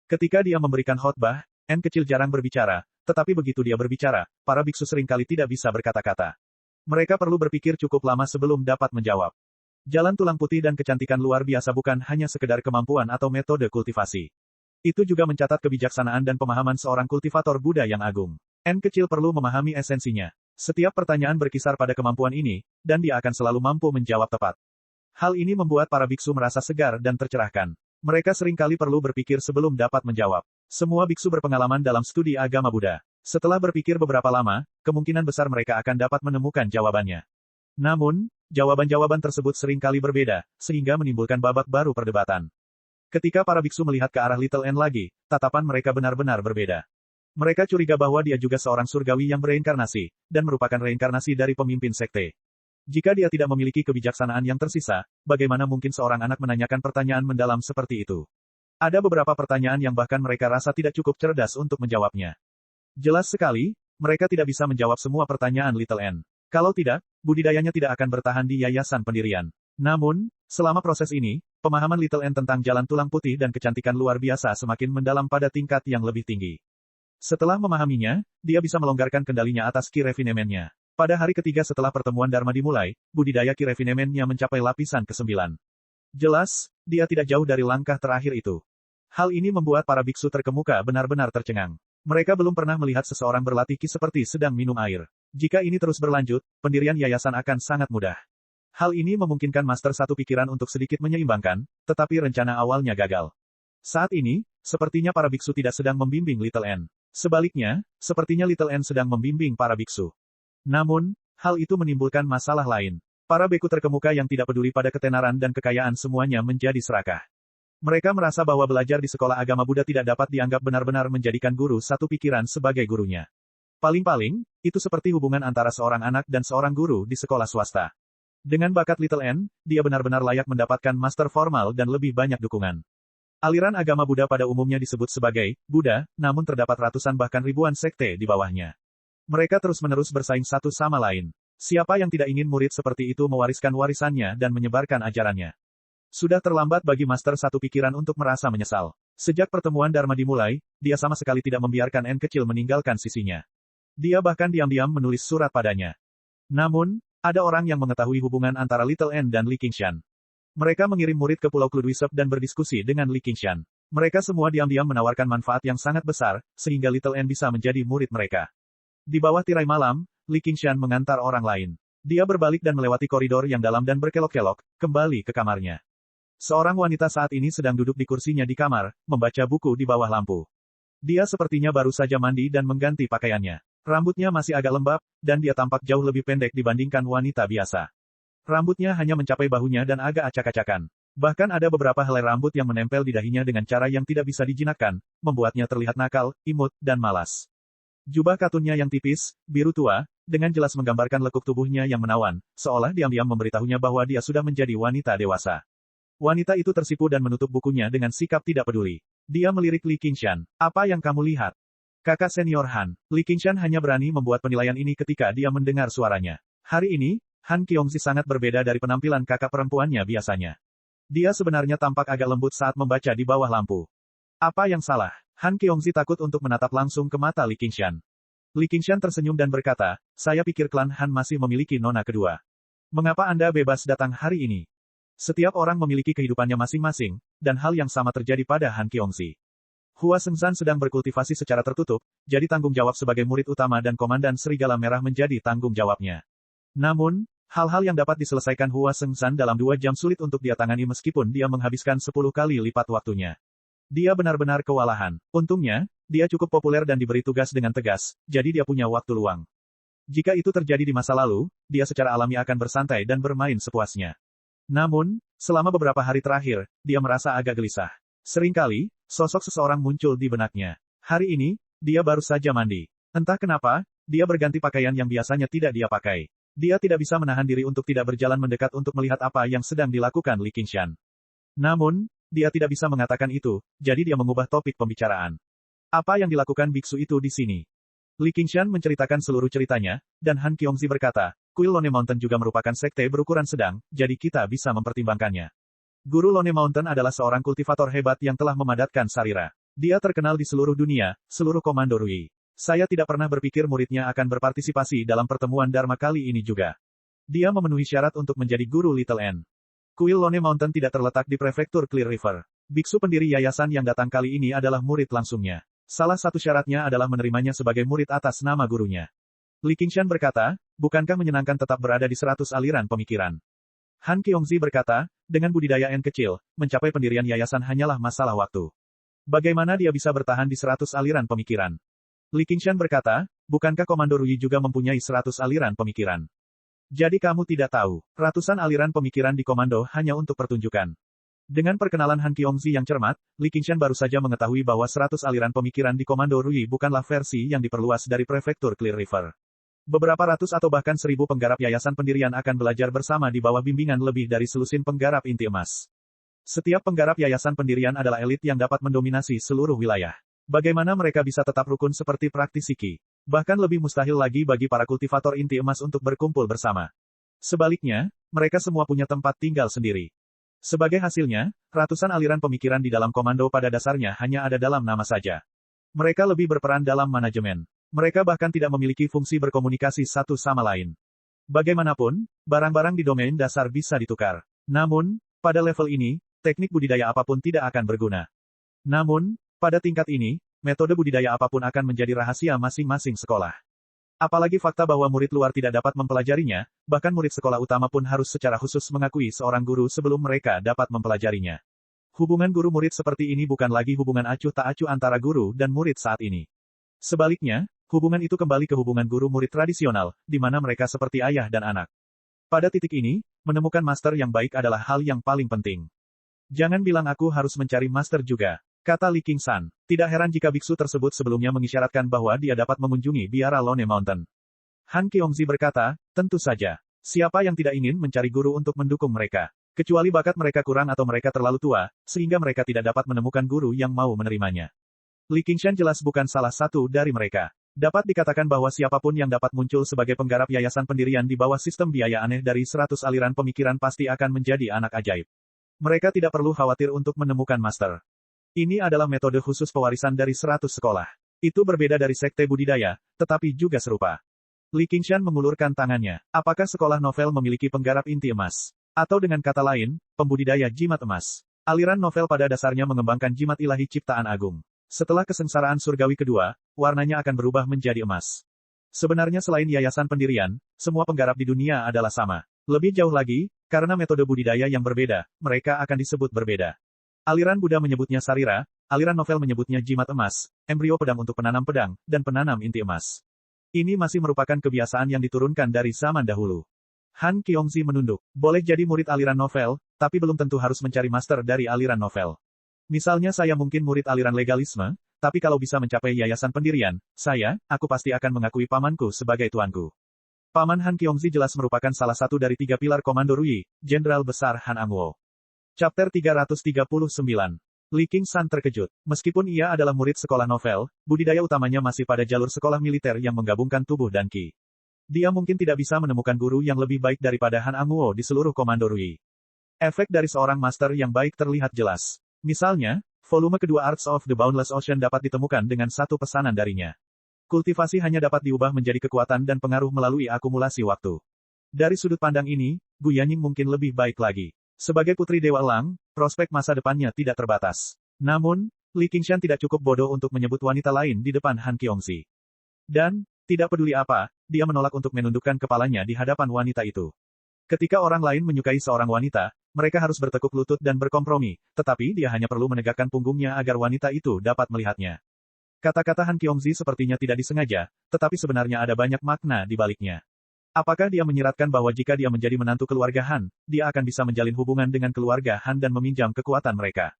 Ketika dia memberikan khotbah, N kecil jarang berbicara, tetapi begitu dia berbicara, para biksu seringkali tidak bisa berkata-kata. Mereka perlu berpikir cukup lama sebelum dapat menjawab. Jalan tulang putih dan kecantikan luar biasa bukan hanya sekedar kemampuan atau metode kultivasi. Itu juga mencatat kebijaksanaan dan pemahaman seorang kultivator Buddha yang agung. N kecil perlu memahami esensinya. Setiap pertanyaan berkisar pada kemampuan ini, dan dia akan selalu mampu menjawab tepat. Hal ini membuat para biksu merasa segar dan tercerahkan. Mereka seringkali perlu berpikir sebelum dapat menjawab. Semua biksu berpengalaman dalam studi agama Buddha. Setelah berpikir beberapa lama, kemungkinan besar mereka akan dapat menemukan jawabannya. Namun, jawaban-jawaban tersebut seringkali berbeda, sehingga menimbulkan babak baru perdebatan. Ketika para biksu melihat ke arah Little N lagi, tatapan mereka benar-benar berbeda. Mereka curiga bahwa dia juga seorang surgawi yang bereinkarnasi, dan merupakan reinkarnasi dari pemimpin sekte. Jika dia tidak memiliki kebijaksanaan yang tersisa, bagaimana mungkin seorang anak menanyakan pertanyaan mendalam seperti itu? Ada beberapa pertanyaan yang bahkan mereka rasa tidak cukup cerdas untuk menjawabnya. Jelas sekali, mereka tidak bisa menjawab semua pertanyaan Little N. Kalau tidak, budidayanya tidak akan bertahan di yayasan pendirian. Namun, selama proses ini, pemahaman Little N tentang jalan tulang putih dan kecantikan luar biasa semakin mendalam pada tingkat yang lebih tinggi. Setelah memahaminya, dia bisa melonggarkan kendalinya atas ki refinemennya. Pada hari ketiga setelah pertemuan Dharma dimulai, budidaya ki refinemennya mencapai lapisan ke-9. Jelas, dia tidak jauh dari langkah terakhir itu. Hal ini membuat para biksu terkemuka benar-benar tercengang. Mereka belum pernah melihat seseorang berlatih ki seperti sedang minum air. Jika ini terus berlanjut, pendirian yayasan akan sangat mudah. Hal ini memungkinkan Master satu pikiran untuk sedikit menyeimbangkan, tetapi rencana awalnya gagal. Saat ini, sepertinya para biksu tidak sedang membimbing Little N. Sebaliknya, sepertinya Little N sedang membimbing para biksu. Namun, hal itu menimbulkan masalah lain. Para beku terkemuka yang tidak peduli pada ketenaran dan kekayaan semuanya menjadi serakah. Mereka merasa bahwa belajar di sekolah agama Buddha tidak dapat dianggap benar-benar menjadikan guru satu pikiran sebagai gurunya. Paling-paling, itu seperti hubungan antara seorang anak dan seorang guru di sekolah swasta. Dengan bakat Little N, dia benar-benar layak mendapatkan master formal dan lebih banyak dukungan. Aliran agama Buddha pada umumnya disebut sebagai Buddha, namun terdapat ratusan bahkan ribuan sekte di bawahnya. Mereka terus-menerus bersaing satu sama lain. Siapa yang tidak ingin murid seperti itu mewariskan warisannya dan menyebarkan ajarannya? Sudah terlambat bagi Master satu pikiran untuk merasa menyesal. Sejak pertemuan Dharma dimulai, dia sama sekali tidak membiarkan N kecil meninggalkan sisinya. Dia bahkan diam-diam menulis surat padanya. Namun, ada orang yang mengetahui hubungan antara Little N dan Li Qingshan. Mereka mengirim murid ke Pulau Kludwisep dan berdiskusi dengan Li Qingshan. Mereka semua diam-diam menawarkan manfaat yang sangat besar, sehingga Little N bisa menjadi murid mereka. Di bawah tirai malam, Li Qingshan mengantar orang lain. Dia berbalik dan melewati koridor yang dalam dan berkelok-kelok, kembali ke kamarnya. Seorang wanita saat ini sedang duduk di kursinya di kamar, membaca buku di bawah lampu. Dia sepertinya baru saja mandi dan mengganti pakaiannya. Rambutnya masih agak lembab, dan dia tampak jauh lebih pendek dibandingkan wanita biasa. Rambutnya hanya mencapai bahunya dan agak acak-acakan. Bahkan ada beberapa helai rambut yang menempel di dahinya dengan cara yang tidak bisa dijinakkan, membuatnya terlihat nakal, imut, dan malas. Jubah katunnya yang tipis, biru tua, dengan jelas menggambarkan lekuk tubuhnya yang menawan, seolah diam-diam memberitahunya bahwa dia sudah menjadi wanita dewasa. Wanita itu tersipu dan menutup bukunya dengan sikap tidak peduli. Dia melirik Li Qingshan. Apa yang kamu lihat? Kakak senior Han. Li Qingshan hanya berani membuat penilaian ini ketika dia mendengar suaranya. Hari ini, Han Qiongzi sangat berbeda dari penampilan kakak perempuannya biasanya. Dia sebenarnya tampak agak lembut saat membaca di bawah lampu. Apa yang salah? Han Qiongzi takut untuk menatap langsung ke mata Li Qingshan. Li Qingshan tersenyum dan berkata, saya pikir klan Han masih memiliki nona kedua. Mengapa Anda bebas datang hari ini? Setiap orang memiliki kehidupannya masing-masing, dan hal yang sama terjadi pada Han Qiongzi. Hua Sengzan sedang berkultivasi secara tertutup, jadi tanggung jawab sebagai murid utama dan komandan Serigala Merah menjadi tanggung jawabnya. Namun, hal-hal yang dapat diselesaikan Hua Sengzan dalam 2 jam sulit untuk dia tangani meskipun dia menghabiskan 10 kali lipat waktunya. Dia benar-benar kewalahan. Untungnya, dia cukup populer dan diberi tugas dengan tegas, jadi dia punya waktu luang. Jika itu terjadi di masa lalu, dia secara alami akan bersantai dan bermain sepuasnya. Namun, selama beberapa hari terakhir, dia merasa agak gelisah. Seringkali, sosok seseorang muncul di benaknya. Hari ini, dia baru saja mandi. Entah kenapa, dia berganti pakaian yang biasanya tidak dia pakai. Dia tidak bisa menahan diri untuk tidak berjalan mendekat untuk melihat apa yang sedang dilakukan Li Qingshan. Namun, dia tidak bisa mengatakan itu, jadi dia mengubah topik pembicaraan. Apa yang dilakukan biksu itu di sini? Li Qingshan menceritakan seluruh ceritanya, dan Han Qiongzi berkata, kuil Lone Mountain juga merupakan sekte berukuran sedang, jadi kita bisa mempertimbangkannya. Guru Lone Mountain adalah seorang kultivator hebat yang telah memadatkan Sarira. Dia terkenal di seluruh dunia, seluruh komando Rui. Saya tidak pernah berpikir muridnya akan berpartisipasi dalam pertemuan Dharma kali ini juga. Dia memenuhi syarat untuk menjadi guru Little N. Kuil Lone Mountain tidak terletak di prefektur Clear River. Biksu pendiri yayasan yang datang kali ini adalah murid langsungnya. Salah satu syaratnya adalah menerimanya sebagai murid atas nama gurunya. Li Qingshan berkata, bukankah menyenangkan tetap berada di 100 aliran pemikiran? Han Qiongzi berkata, dengan budidaya N kecil, mencapai pendirian yayasan hanyalah masalah waktu. Bagaimana dia bisa bertahan di 100 aliran pemikiran? Li Qingshan berkata, bukankah Komando Rui juga mempunyai 100 aliran pemikiran? Jadi kamu tidak tahu, ratusan aliran pemikiran di komando hanya untuk pertunjukan. Dengan perkenalan Han Qiongzi yang cermat, Li Qingshan baru saja mengetahui bahwa 100 aliran pemikiran di Komando Rui bukanlah versi yang diperluas dari prefektur Clear River. Beberapa ratus atau bahkan 1000 penggarap yayasan pendirian akan belajar bersama di bawah bimbingan lebih dari selusin penggarap inti emas. Setiap penggarap yayasan pendirian adalah elit yang dapat mendominasi seluruh wilayah. Bagaimana mereka bisa tetap rukun seperti praktisi Qi? Bahkan lebih mustahil lagi bagi para kultivator inti emas untuk berkumpul bersama. Sebaliknya, mereka semua punya tempat tinggal sendiri. Sebagai hasilnya, ratusan aliran pemikiran di dalam komando pada dasarnya hanya ada dalam nama saja. Mereka lebih berperan dalam manajemen. Mereka bahkan tidak memiliki fungsi berkomunikasi satu sama lain. Bagaimanapun, barang-barang di domain dasar bisa ditukar. Namun, pada level ini, teknik budidaya apapun tidak akan berguna. Namun, pada tingkat ini, metode budidaya apapun akan menjadi rahasia masing-masing sekolah. Apalagi fakta bahwa murid luar tidak dapat mempelajarinya, bahkan murid sekolah utama pun harus secara khusus mengakui seorang guru sebelum mereka dapat mempelajarinya. Hubungan guru-murid seperti ini bukan lagi hubungan acuh tak acuh antara guru dan murid saat ini. Sebaliknya, hubungan itu kembali ke hubungan guru-murid tradisional, di mana mereka seperti ayah dan anak. Pada titik ini, menemukan master yang baik adalah hal yang paling penting. Jangan bilang aku harus mencari master juga, kata Li Qingshan. Tidak heran jika biksu tersebut sebelumnya mengisyaratkan bahwa dia dapat mengunjungi biara Lone Mountain. Han Qiongzi berkata, tentu saja. Siapa yang tidak ingin mencari guru untuk mendukung mereka? Kecuali bakat mereka kurang atau mereka terlalu tua, sehingga mereka tidak dapat menemukan guru yang mau menerimanya. Li Qingshan jelas bukan salah satu dari mereka. Dapat dikatakan bahwa siapapun yang dapat muncul sebagai penggarap yayasan pendirian di bawah sistem biaya aneh dari 100 aliran pemikiran pasti akan menjadi anak ajaib. Mereka tidak perlu khawatir untuk menemukan master. Ini adalah metode khusus pewarisan dari 100 sekolah. Itu berbeda dari sekte budidaya, tetapi juga serupa. Li Qingshan mengulurkan tangannya. Apakah sekolah novel memiliki penggarap inti emas? Atau dengan kata lain, pembudidaya jimat emas? Aliran novel pada dasarnya mengembangkan jimat ilahi ciptaan agung. Setelah kesengsaraan surgawi kedua, warnanya akan berubah menjadi emas. Sebenarnya selain yayasan pendirian, semua penggarap di dunia adalah sama. Lebih jauh lagi, karena metode budidaya yang berbeda, mereka akan disebut berbeda. Aliran Buddha menyebutnya sarira, aliran novel menyebutnya jimat emas, embrio pedang untuk penanam pedang, dan penanam inti emas. Ini masih merupakan kebiasaan yang diturunkan dari zaman dahulu. Han Qiongzi menunduk. Boleh jadi murid aliran novel, tapi belum tentu harus mencari master dari aliran novel. Misalnya saya mungkin murid aliran legalisme, tapi kalau bisa mencapai yayasan pendirian, aku pasti akan mengakui pamanku sebagai tuanku. Paman Han Qiongzi jelas merupakan salah satu dari 3 pilar Komando Rui, Jenderal Besar Han Angwo. Chapter 339. Li Qingshan terkejut. Meskipun ia adalah murid sekolah novel, budidaya utamanya masih pada jalur sekolah militer yang menggabungkan tubuh dan ki. Dia mungkin tidak bisa menemukan guru yang lebih baik daripada Han Angwo di seluruh Komando Rui. Efek dari seorang master yang baik terlihat jelas. Misalnya, volume kedua Arts of the Boundless Ocean dapat ditemukan dengan satu pesanan darinya. Kultivasi hanya dapat diubah menjadi kekuatan dan pengaruh melalui akumulasi waktu. Dari sudut pandang ini, Gu Yanying mungkin lebih baik lagi. Sebagai putri Dewa Elang, prospek masa depannya tidak terbatas. Namun, Li Qingshan tidak cukup bodoh untuk menyebut wanita lain di depan Han Qiongzi. Dan, tidak peduli apa, dia menolak untuk menundukkan kepalanya di hadapan wanita itu. Ketika orang lain menyukai seorang wanita, mereka harus bertekuk lutut dan berkompromi, tetapi dia hanya perlu menegakkan punggungnya agar wanita itu dapat melihatnya. Kata-kata Han Qiongzi sepertinya tidak disengaja, tetapi sebenarnya ada banyak makna di baliknya. Apakah dia menyiratkan bahwa jika dia menjadi menantu keluarga Han, dia akan bisa menjalin hubungan dengan keluarga Han dan meminjam kekuatan mereka?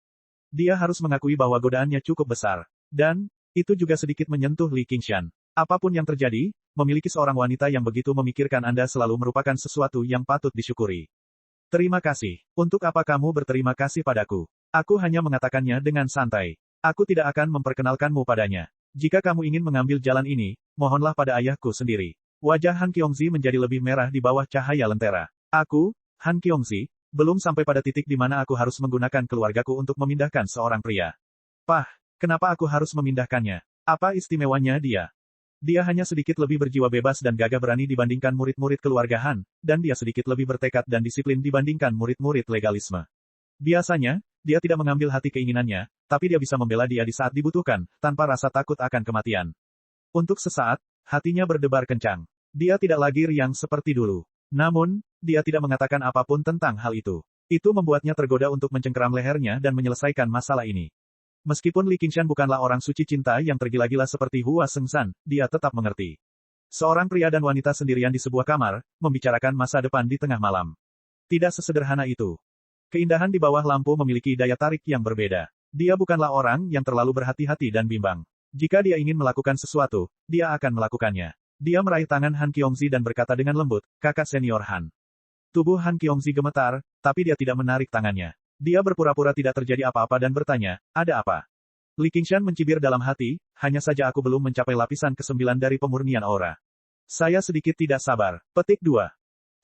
Dia harus mengakui bahwa godaannya cukup besar. Dan, itu juga sedikit menyentuh Li Qingshan. Apapun yang terjadi, memiliki seorang wanita yang begitu memikirkan Anda selalu merupakan sesuatu yang patut disyukuri. Terima kasih. Untuk apa kamu berterima kasih padaku? Aku hanya mengatakannya dengan santai. Aku tidak akan memperkenalkanmu padanya. Jika kamu ingin mengambil jalan ini, mohonlah pada ayahku sendiri. Wajah Han Qiongzi menjadi lebih merah di bawah cahaya lentera. Aku, Han Qiongzi, belum sampai pada titik di mana aku harus menggunakan keluargaku untuk memindahkan seorang pria. Pah, kenapa aku harus memindahkannya? Apa istimewanya dia? Dia hanya sedikit lebih berjiwa bebas dan gagah berani dibandingkan murid-murid keluarga Han, dan dia sedikit lebih bertekad dan disiplin dibandingkan murid-murid legalisme. Biasanya, dia tidak mengambil hati keinginannya, tapi dia bisa membela dia di saat dibutuhkan, tanpa rasa takut akan kematian. Untuk sesaat, hatinya berdebar kencang. Dia tidak lagi riang seperti dulu. Namun, dia tidak mengatakan apapun tentang hal itu. Itu membuatnya tergoda untuk mencengkeram lehernya dan menyelesaikan masalah ini. Meskipun Li Qingshan bukanlah orang suci cinta yang tergila-gila seperti Hua Sengshan, dia tetap mengerti. Seorang pria dan wanita sendirian di sebuah kamar, membicarakan masa depan di tengah malam. Tidak sesederhana itu. Keindahan di bawah lampu memiliki daya tarik yang berbeda. Dia bukanlah orang yang terlalu berhati-hati dan bimbang. Jika dia ingin melakukan sesuatu, dia akan melakukannya. Dia meraih tangan Han Qiongzi dan berkata dengan lembut, kakak senior Han. Tubuh Han Qiongzi gemetar, tapi dia tidak menarik tangannya. Dia berpura-pura tidak terjadi apa-apa dan bertanya, ada apa? Li Qingshan mencibir dalam hati, hanya saja aku belum mencapai lapisan ke-9 dari pemurnian aura. Saya sedikit tidak sabar. Petik 2.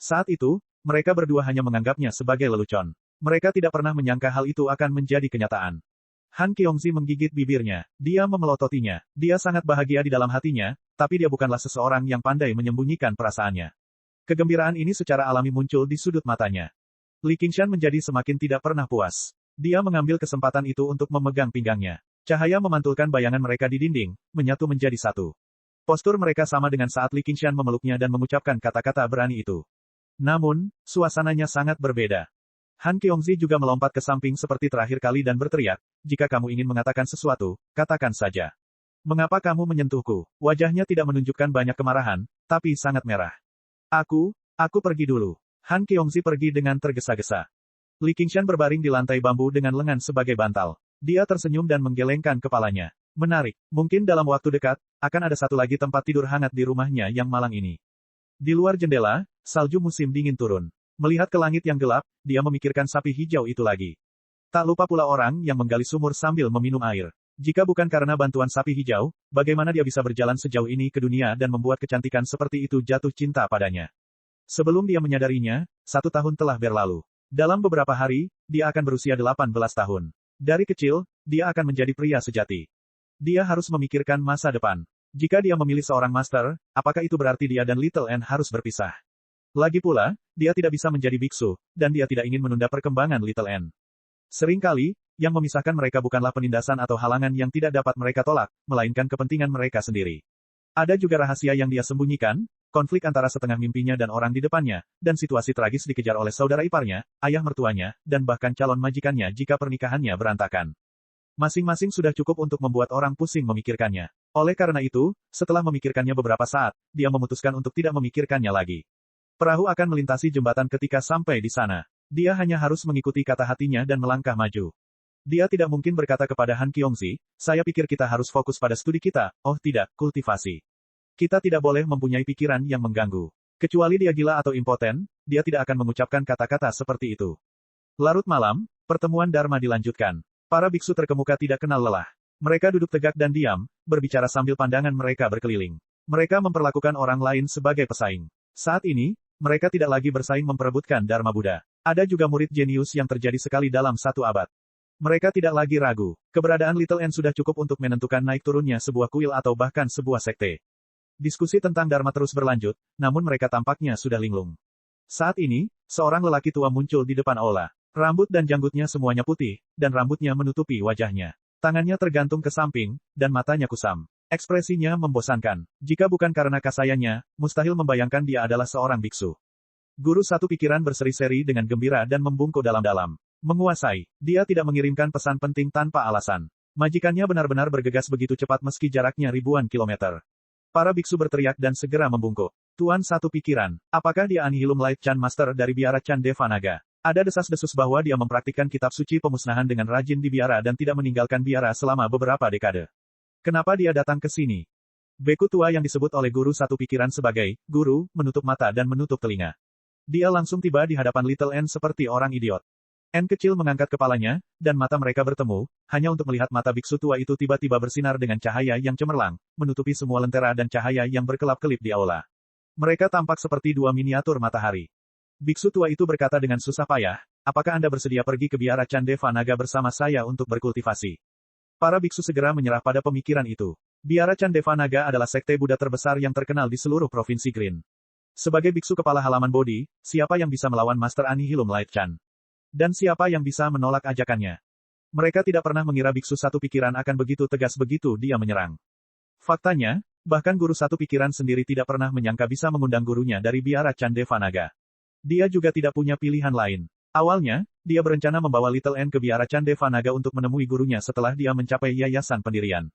Saat itu, mereka berdua hanya menganggapnya sebagai lelucon. Mereka tidak pernah menyangka hal itu akan menjadi kenyataan. Han Qiongzi menggigit bibirnya. Dia memelototinya. Dia sangat bahagia di dalam hatinya, tapi dia bukanlah seseorang yang pandai menyembunyikan perasaannya. Kegembiraan ini secara alami muncul di sudut matanya. Li Qingshan menjadi semakin tidak pernah puas. Dia mengambil kesempatan itu untuk memegang pinggangnya. Cahaya memantulkan bayangan mereka di dinding, menyatu menjadi satu. Postur mereka sama dengan saat Li Qingshan memeluknya dan mengucapkan kata-kata berani itu. Namun, suasananya sangat berbeda. Han Qiongzi juga melompat ke samping seperti terakhir kali dan berteriak, jika kamu ingin mengatakan sesuatu, katakan saja. Mengapa kamu menyentuhku? Wajahnya tidak menunjukkan banyak kemarahan, tapi sangat merah. Aku pergi dulu. Han Qiongzi pergi dengan tergesa-gesa. Li Qingshan berbaring di lantai bambu dengan lengan sebagai bantal. Dia tersenyum dan menggelengkan kepalanya. Menarik, mungkin dalam waktu dekat, akan ada satu lagi tempat tidur hangat di rumahnya yang malang ini. Di luar jendela, salju musim dingin turun. Melihat ke langit yang gelap, dia memikirkan sapi hijau itu lagi. Tak lupa pula orang yang menggali sumur sambil meminum air. Jika bukan karena bantuan sapi hijau, bagaimana dia bisa berjalan sejauh ini ke dunia dan membuat kecantikan seperti itu jatuh cinta padanya? Sebelum dia menyadarinya, 1 tahun telah berlalu. Dalam beberapa hari, dia akan berusia 18 tahun. Dari kecil, dia akan menjadi pria sejati. Dia harus memikirkan masa depan. Jika dia memilih seorang master, apakah itu berarti dia dan Little N harus berpisah? Lagi pula, dia tidak bisa menjadi biksu, dan dia tidak ingin menunda perkembangan Little N. Seringkali, yang memisahkan mereka bukanlah penindasan atau halangan yang tidak dapat mereka tolak, melainkan kepentingan mereka sendiri. Ada juga rahasia yang dia sembunyikan, konflik antara setengah mimpinya dan orang di depannya, dan situasi tragis dikejar oleh saudara iparnya, ayah mertuanya, dan bahkan calon majikannya jika pernikahannya berantakan. Masing-masing sudah cukup untuk membuat orang pusing memikirkannya. Oleh karena itu, setelah memikirkannya beberapa saat, dia memutuskan untuk tidak memikirkannya lagi. Perahu akan melintasi jembatan ketika sampai di sana. Dia hanya harus mengikuti kata hatinya dan melangkah maju. Dia tidak mungkin berkata kepada Han Qiongzi, saya pikir kita harus fokus pada studi kita, oh tidak, kultivasi. Kita tidak boleh mempunyai pikiran yang mengganggu. Kecuali dia gila atau impoten, dia tidak akan mengucapkan kata-kata seperti itu. Larut malam, pertemuan Dharma dilanjutkan. Para biksu terkemuka tidak kenal lelah. Mereka duduk tegak dan diam, berbicara sambil pandangan mereka berkeliling. Mereka memperlakukan orang lain sebagai pesaing. Saat ini, mereka tidak lagi bersaing memperebutkan Dharma Buddha. Ada juga murid jenius yang terjadi sekali dalam satu abad. Mereka tidak lagi ragu. Keberadaan Little N sudah cukup untuk menentukan naik turunnya sebuah kuil atau bahkan sebuah sekte. Diskusi tentang Dharma terus berlanjut, namun mereka tampaknya sudah linglung. Saat ini, seorang lelaki tua muncul di depan aula. Rambut dan janggutnya semuanya putih, dan rambutnya menutupi wajahnya. Tangannya tergantung ke samping, dan matanya kusam. Ekspresinya membosankan. Jika bukan karena kasayannya, mustahil membayangkan dia adalah seorang biksu. Guru satu pikiran berseri-seri dengan gembira dan membungkuk dalam-dalam. Menguasai. Dia tidak mengirimkan pesan penting tanpa alasan. Majikannya benar-benar bergegas begitu cepat meski jaraknya ribuan kilometer. Para biksu berteriak dan segera membungkuk. Tuan satu pikiran, apakah dia Anihilum Light Chan Master dari biara Chan Devanaga? Ada desas-desus bahwa dia mempraktikkan kitab suci pemusnahan dengan rajin di biara dan tidak meninggalkan biara selama beberapa dekade. Kenapa dia datang ke sini? Beku tua yang disebut oleh guru satu pikiran sebagai guru, menutup mata dan menutup telinga. Dia langsung tiba di hadapan Little N seperti orang idiot. N kecil mengangkat kepalanya, dan mata mereka bertemu, hanya untuk melihat mata biksu tua itu tiba-tiba bersinar dengan cahaya yang cemerlang, menutupi semua lentera dan cahaya yang berkelap-kelip di aula. Mereka tampak seperti dua miniatur matahari. Biksu tua itu berkata dengan susah payah, apakah Anda bersedia pergi ke biara Chan Devanaga bersama saya untuk berkultivasi? Para biksu segera menyerah pada pemikiran itu. Biara Chan Devanaga adalah sekte Buddha terbesar yang terkenal di seluruh provinsi Green. Sebagai biksu kepala halaman Bodhi, siapa yang bisa melawan Master Anihilum Light Chan? Dan siapa yang bisa menolak ajakannya? Mereka tidak pernah mengira biksu satu pikiran akan begitu tegas begitu dia menyerang. Faktanya, bahkan guru satu pikiran sendiri tidak pernah menyangka bisa mengundang gurunya dari biara Chan Devanaga. Dia juga tidak punya pilihan lain. Awalnya, dia berencana membawa Little N ke biara Chan Devanaga untuk menemui gurunya setelah dia mencapai yayasan pendirian.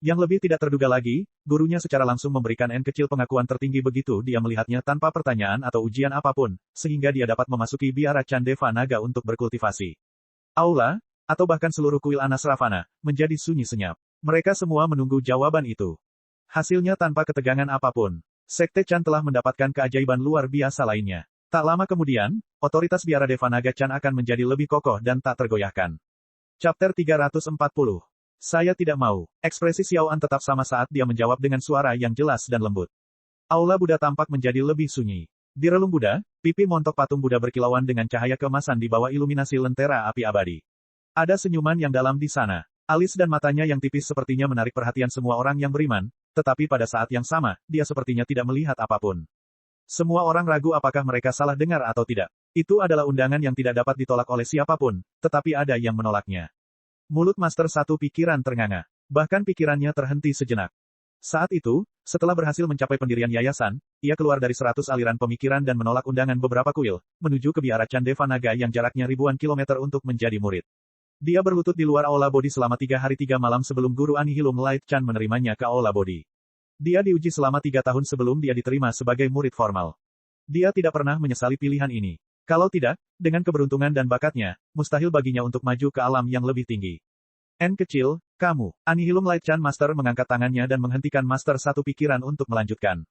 Yang lebih tidak terduga lagi, gurunya secara langsung memberikan N kecil pengakuan tertinggi begitu dia melihatnya tanpa pertanyaan atau ujian apapun, sehingga dia dapat memasuki biara Chan Devanaga untuk berkultivasi. Aula, atau bahkan seluruh kuil Anas Ravana, menjadi sunyi senyap. Mereka semua menunggu jawaban itu. Hasilnya tanpa ketegangan apapun. Sekte Chan telah mendapatkan keajaiban luar biasa lainnya. Tak lama kemudian, otoritas biara Devanaga Chan akan menjadi lebih kokoh dan tak tergoyahkan. Chapter 340. Saya tidak mau. Ekspresi Xiao An tetap sama saat dia menjawab dengan suara yang jelas dan lembut. Aula Buddha tampak menjadi lebih sunyi. Di relung Buddha, pipi montok patung Buddha berkilauan dengan cahaya keemasan di bawah iluminasi lentera api abadi. Ada senyuman yang dalam di sana. Alis dan matanya yang tipis sepertinya menarik perhatian semua orang yang beriman, tetapi pada saat yang sama, dia sepertinya tidak melihat apapun. Semua orang ragu apakah mereka salah dengar atau tidak. Itu adalah undangan yang tidak dapat ditolak oleh siapapun, tetapi ada yang menolaknya. Mulut Master satu pikiran ternganga. Bahkan pikirannya terhenti sejenak. Saat itu, setelah berhasil mencapai pendirian yayasan, ia keluar dari 100 aliran pemikiran dan menolak undangan beberapa kuil, menuju ke biara Chan Devanaga yang jaraknya ribuan kilometer untuk menjadi murid. Dia berlutut di luar aula Bodhi selama 3 hari 3 malam sebelum guru Anihilum Light Chan menerimanya ke aula Bodhi. Dia diuji selama 3 tahun sebelum dia diterima sebagai murid formal. Dia tidak pernah menyesali pilihan ini. Kalau tidak, dengan keberuntungan dan bakatnya, mustahil baginya untuk maju ke alam yang lebih tinggi. N kecil, kamu. Anihilum Light Chan Master mengangkat tangannya dan menghentikan Master satu pikiran untuk melanjutkan.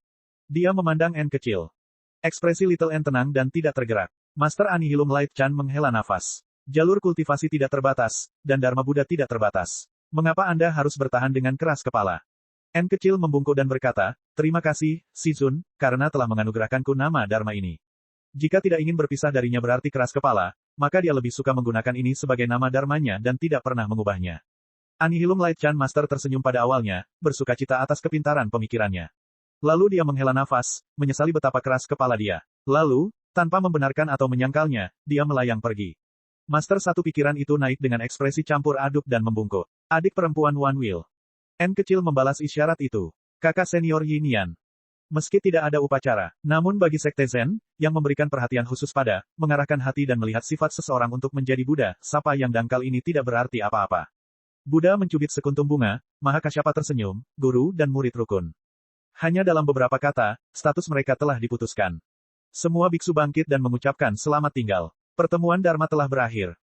Dia memandang N kecil. Ekspresi Little N tenang dan tidak tergerak. Master Anihilum Light Chan menghela nafas. Jalur kultivasi tidak terbatas, dan Dharma Buddha tidak terbatas. Mengapa Anda harus bertahan dengan keras kepala? N kecil membungkuk dan berkata, terima kasih, Shizun, karena telah menganugerahkanku nama Dharma ini. Jika tidak ingin berpisah darinya berarti keras kepala, maka dia lebih suka menggunakan ini sebagai nama dharmanya dan tidak pernah mengubahnya. Anihilum Light Chan Master tersenyum pada awalnya, bersukacita atas kepintaran pemikirannya. Lalu dia menghela nafas, menyesali betapa keras kepala dia. Lalu, tanpa membenarkan atau menyangkalnya, dia melayang pergi. Master satu pikiran itu naik dengan ekspresi campur aduk dan membungkuk. Adik perempuan Wan Will. N kecil membalas isyarat itu. Kakak senior Yin Yan. Meski tidak ada upacara, namun bagi Sekte Zen, yang memberikan perhatian khusus pada, mengarahkan hati dan melihat sifat seseorang untuk menjadi Buddha, sapa yang dangkal ini tidak berarti apa-apa. Buddha mencubit sekuntum bunga, Mahakasyapa tersenyum, guru dan murid rukun. Hanya dalam beberapa kata, status mereka telah diputuskan. Semua biksu bangkit dan mengucapkan selamat tinggal. Pertemuan Dharma telah berakhir.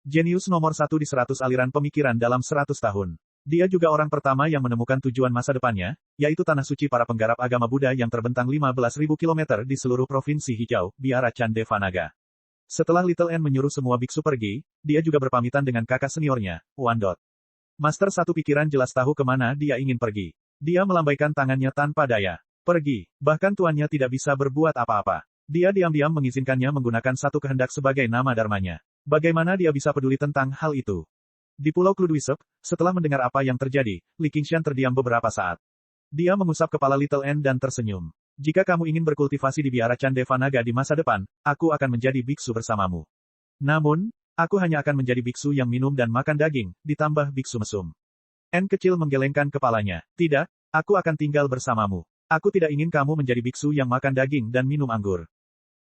Jenius nomor 1 di 100 aliran pemikiran dalam 100 tahun. Dia juga orang pertama yang menemukan tujuan masa depannya, yaitu tanah suci para penggarap agama Buddha yang terbentang 15.000 km di seluruh provinsi hijau, Biara Candevanaga. Setelah Little N menyuruh semua biksu pergi, dia juga berpamitan dengan kakak seniornya, Wan Dot. Master satu pikiran jelas tahu kemana dia ingin pergi. Dia melambaikan tangannya tanpa daya. Pergi, bahkan tuannya tidak bisa berbuat apa-apa. Dia diam-diam mengizinkannya menggunakan satu kehendak sebagai nama dharmanya. Bagaimana dia bisa peduli tentang hal itu? Di Pulau Kludwisep, setelah mendengar apa yang terjadi, Li Qingshan terdiam beberapa saat. Dia mengusap kepala Little N dan tersenyum. Jika kamu ingin berkultivasi di Biara Candevanaga di masa depan, aku akan menjadi biksu bersamamu. Namun, aku hanya akan menjadi biksu yang minum dan makan daging, ditambah biksu mesum. N kecil menggelengkan kepalanya. Tidak, aku akan tinggal bersamamu. Aku tidak ingin kamu menjadi biksu yang makan daging dan minum anggur.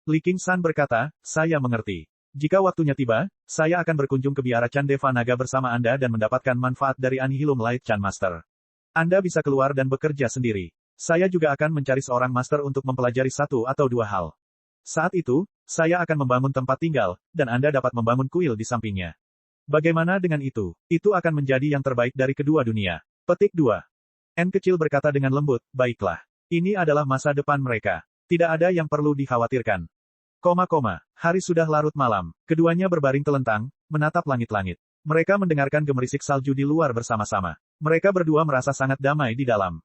Li Qingshan berkata, saya mengerti. Jika waktunya tiba, saya akan berkunjung ke Biara Candevanaga bersama Anda dan mendapatkan manfaat dari Annihilum Light Chan Master. Anda bisa keluar dan bekerja sendiri. Saya juga akan mencari seorang master untuk mempelajari satu atau dua hal. Saat itu, saya akan membangun tempat tinggal, dan Anda dapat membangun kuil di sampingnya. Bagaimana dengan itu? Itu akan menjadi yang terbaik dari kedua dunia. Petik 2. N kecil berkata dengan lembut, baiklah. Ini adalah masa depan mereka. Tidak ada yang perlu dikhawatirkan. Hari sudah larut malam. Keduanya berbaring telentang, menatap langit-langit. Mereka mendengarkan gemerisik salju di luar bersama-sama. Mereka berdua merasa sangat damai di dalam.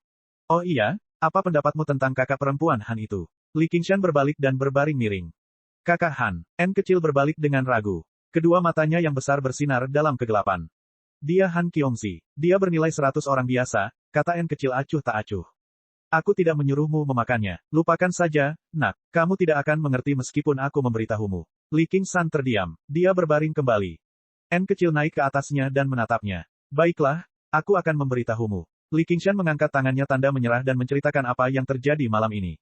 Oh iya, apa pendapatmu tentang kakak perempuan Han itu? Li Qingshan berbalik dan berbaring miring. Kakak Han, N kecil berbalik dengan ragu. Kedua matanya yang besar bersinar dalam kegelapan. Dia Han Qiongzi. Dia bernilai 100 orang biasa, kata N kecil acuh tak acuh. Aku tidak menyuruhmu memakannya. Lupakan saja, nak. Kamu tidak akan mengerti meskipun aku memberitahumu. Li Qingshan terdiam. Dia berbaring kembali. N kecil naik ke atasnya dan menatapnya. Baiklah, aku akan memberitahumu. Li Qingshan mengangkat tangannya tanda menyerah dan menceritakan apa yang terjadi malam ini.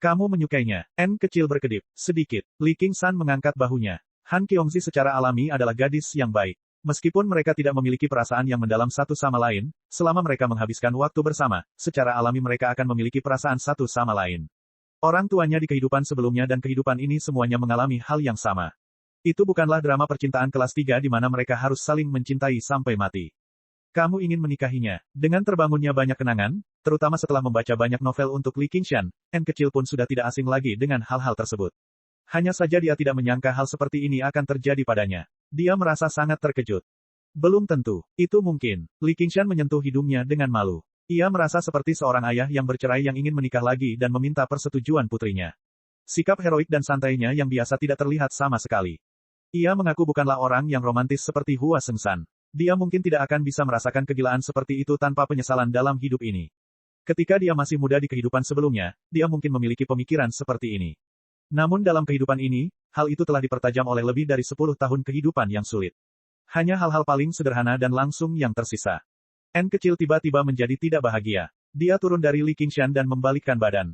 Kamu menyukainya. N kecil berkedip. Sedikit. Li Qingshan mengangkat bahunya. Han Qiongzi secara alami adalah gadis yang baik. Meskipun mereka tidak memiliki perasaan yang mendalam satu sama lain, selama mereka menghabiskan waktu bersama, secara alami mereka akan memiliki perasaan satu sama lain. Orang tuanya di kehidupan sebelumnya dan kehidupan ini semuanya mengalami hal yang sama. Itu bukanlah drama percintaan kelas 3 di mana mereka harus saling mencintai sampai mati. Kamu ingin menikahinya. Dengan terbangunnya banyak kenangan, terutama setelah membaca banyak novel untuk Li Qingshan, N kecil pun sudah tidak asing lagi dengan hal-hal tersebut. Hanya saja dia tidak menyangka hal seperti ini akan terjadi padanya. Dia merasa sangat terkejut. Belum tentu. Itu mungkin. Li Qingshan menyentuh hidungnya dengan malu. Ia merasa seperti seorang ayah yang bercerai yang ingin menikah lagi dan meminta persetujuan putrinya. Sikap heroik dan santainya yang biasa tidak terlihat sama sekali. Ia mengaku bukanlah orang yang romantis seperti Hua Sengshan. Dia mungkin tidak akan bisa merasakan kegilaan seperti itu tanpa penyesalan dalam hidup ini. Ketika dia masih muda di kehidupan sebelumnya, dia mungkin memiliki pemikiran seperti ini. Namun dalam kehidupan ini, hal itu telah dipertajam oleh lebih dari 10 tahun kehidupan yang sulit. Hanya hal-hal paling sederhana dan langsung yang tersisa. N kecil tiba-tiba menjadi tidak bahagia. Dia turun dari Li Qingshan dan membalikkan badan.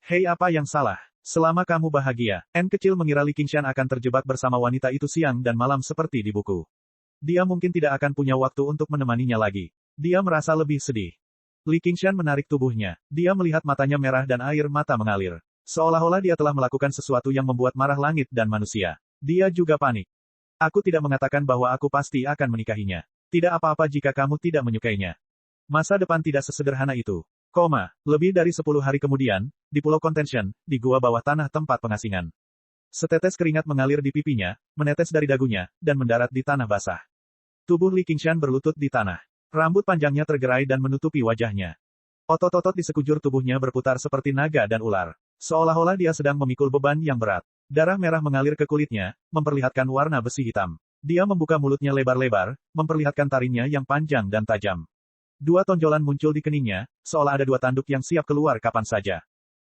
Hei, apa yang salah? Selama kamu bahagia, N kecil mengira Li Qingshan akan terjebak bersama wanita itu siang dan malam seperti di buku. Dia mungkin tidak akan punya waktu untuk menemaninya lagi. Dia merasa lebih sedih. Li Qingshan menarik tubuhnya. Dia melihat matanya merah dan air mata mengalir. Seolah-olah dia telah melakukan sesuatu yang membuat marah langit dan manusia. Dia juga panik. Aku tidak mengatakan bahwa aku pasti akan menikahinya. Tidak apa-apa jika kamu tidak menyukainya. Masa depan tidak sesederhana itu. Lebih dari 10 hari kemudian, di Pulau Contention, di gua bawah tanah tempat pengasingan. Setetes keringat mengalir di pipinya, menetes dari dagunya, dan mendarat di tanah basah. Tubuh Li Qingshan berlutut di tanah. Rambut panjangnya tergerai dan menutupi wajahnya. Otot-otot di sekujur tubuhnya berputar seperti naga dan ular. Seolah-olah dia sedang memikul beban yang berat. Darah merah mengalir ke kulitnya, memperlihatkan warna besi hitam. Dia membuka mulutnya lebar-lebar, memperlihatkan taringnya yang panjang dan tajam. 2 tonjolan muncul di keningnya, seolah ada 2 tanduk yang siap keluar kapan saja.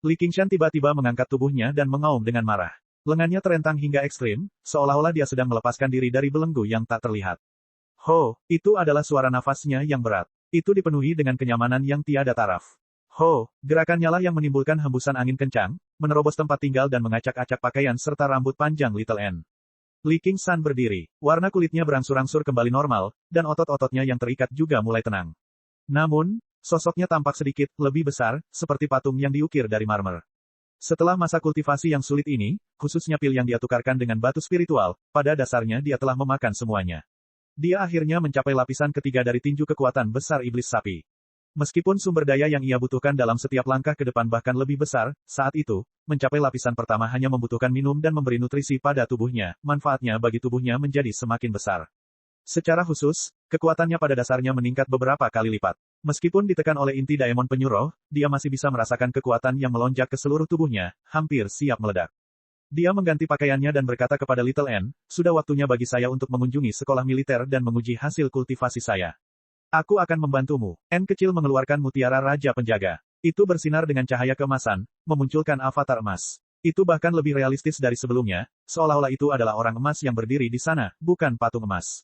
Li Qingshan tiba-tiba mengangkat tubuhnya dan mengaum dengan marah. Lengannya terentang hingga ekstrim, seolah-olah dia sedang melepaskan diri dari belenggu yang tak terlihat. Ho, itu adalah suara nafasnya yang berat. Itu dipenuhi dengan kenyamanan yang tiada taraf. Ho, gerakannya lah yang menimbulkan hembusan angin kencang, menerobos tempat tinggal dan mengacak-acak pakaian serta rambut panjang Little N. Li Qingshan berdiri. Warna kulitnya berangsur-angsur kembali normal, dan otot-ototnya yang terikat juga mulai tenang. Namun, sosoknya tampak sedikit lebih besar, seperti patung yang diukir dari marmer. Setelah masa kultivasi yang sulit ini, khususnya pil yang dia tukarkan dengan batu spiritual, pada dasarnya dia telah memakan semuanya. Dia akhirnya mencapai lapisan ketiga dari tinju kekuatan besar iblis sapi. Meskipun sumber daya yang ia butuhkan dalam setiap langkah ke depan bahkan lebih besar, saat itu, mencapai lapisan pertama hanya membutuhkan minum dan memberi nutrisi pada tubuhnya, manfaatnya bagi tubuhnya menjadi semakin besar. Secara khusus, kekuatannya pada dasarnya meningkat beberapa kali lipat. Meskipun ditekan oleh inti daemon penyuruh, dia masih bisa merasakan kekuatan yang melonjak ke seluruh tubuhnya, hampir siap meledak. Dia mengganti pakaiannya dan berkata kepada Little N, sudah waktunya bagi saya untuk mengunjungi sekolah militer dan menguji hasil kultivasi saya. Aku akan membantumu. N kecil mengeluarkan mutiara Raja Penjaga. Itu bersinar dengan cahaya keemasan, memunculkan avatar emas. Itu bahkan lebih realistis dari sebelumnya, seolah-olah itu adalah orang emas yang berdiri di sana, bukan patung emas.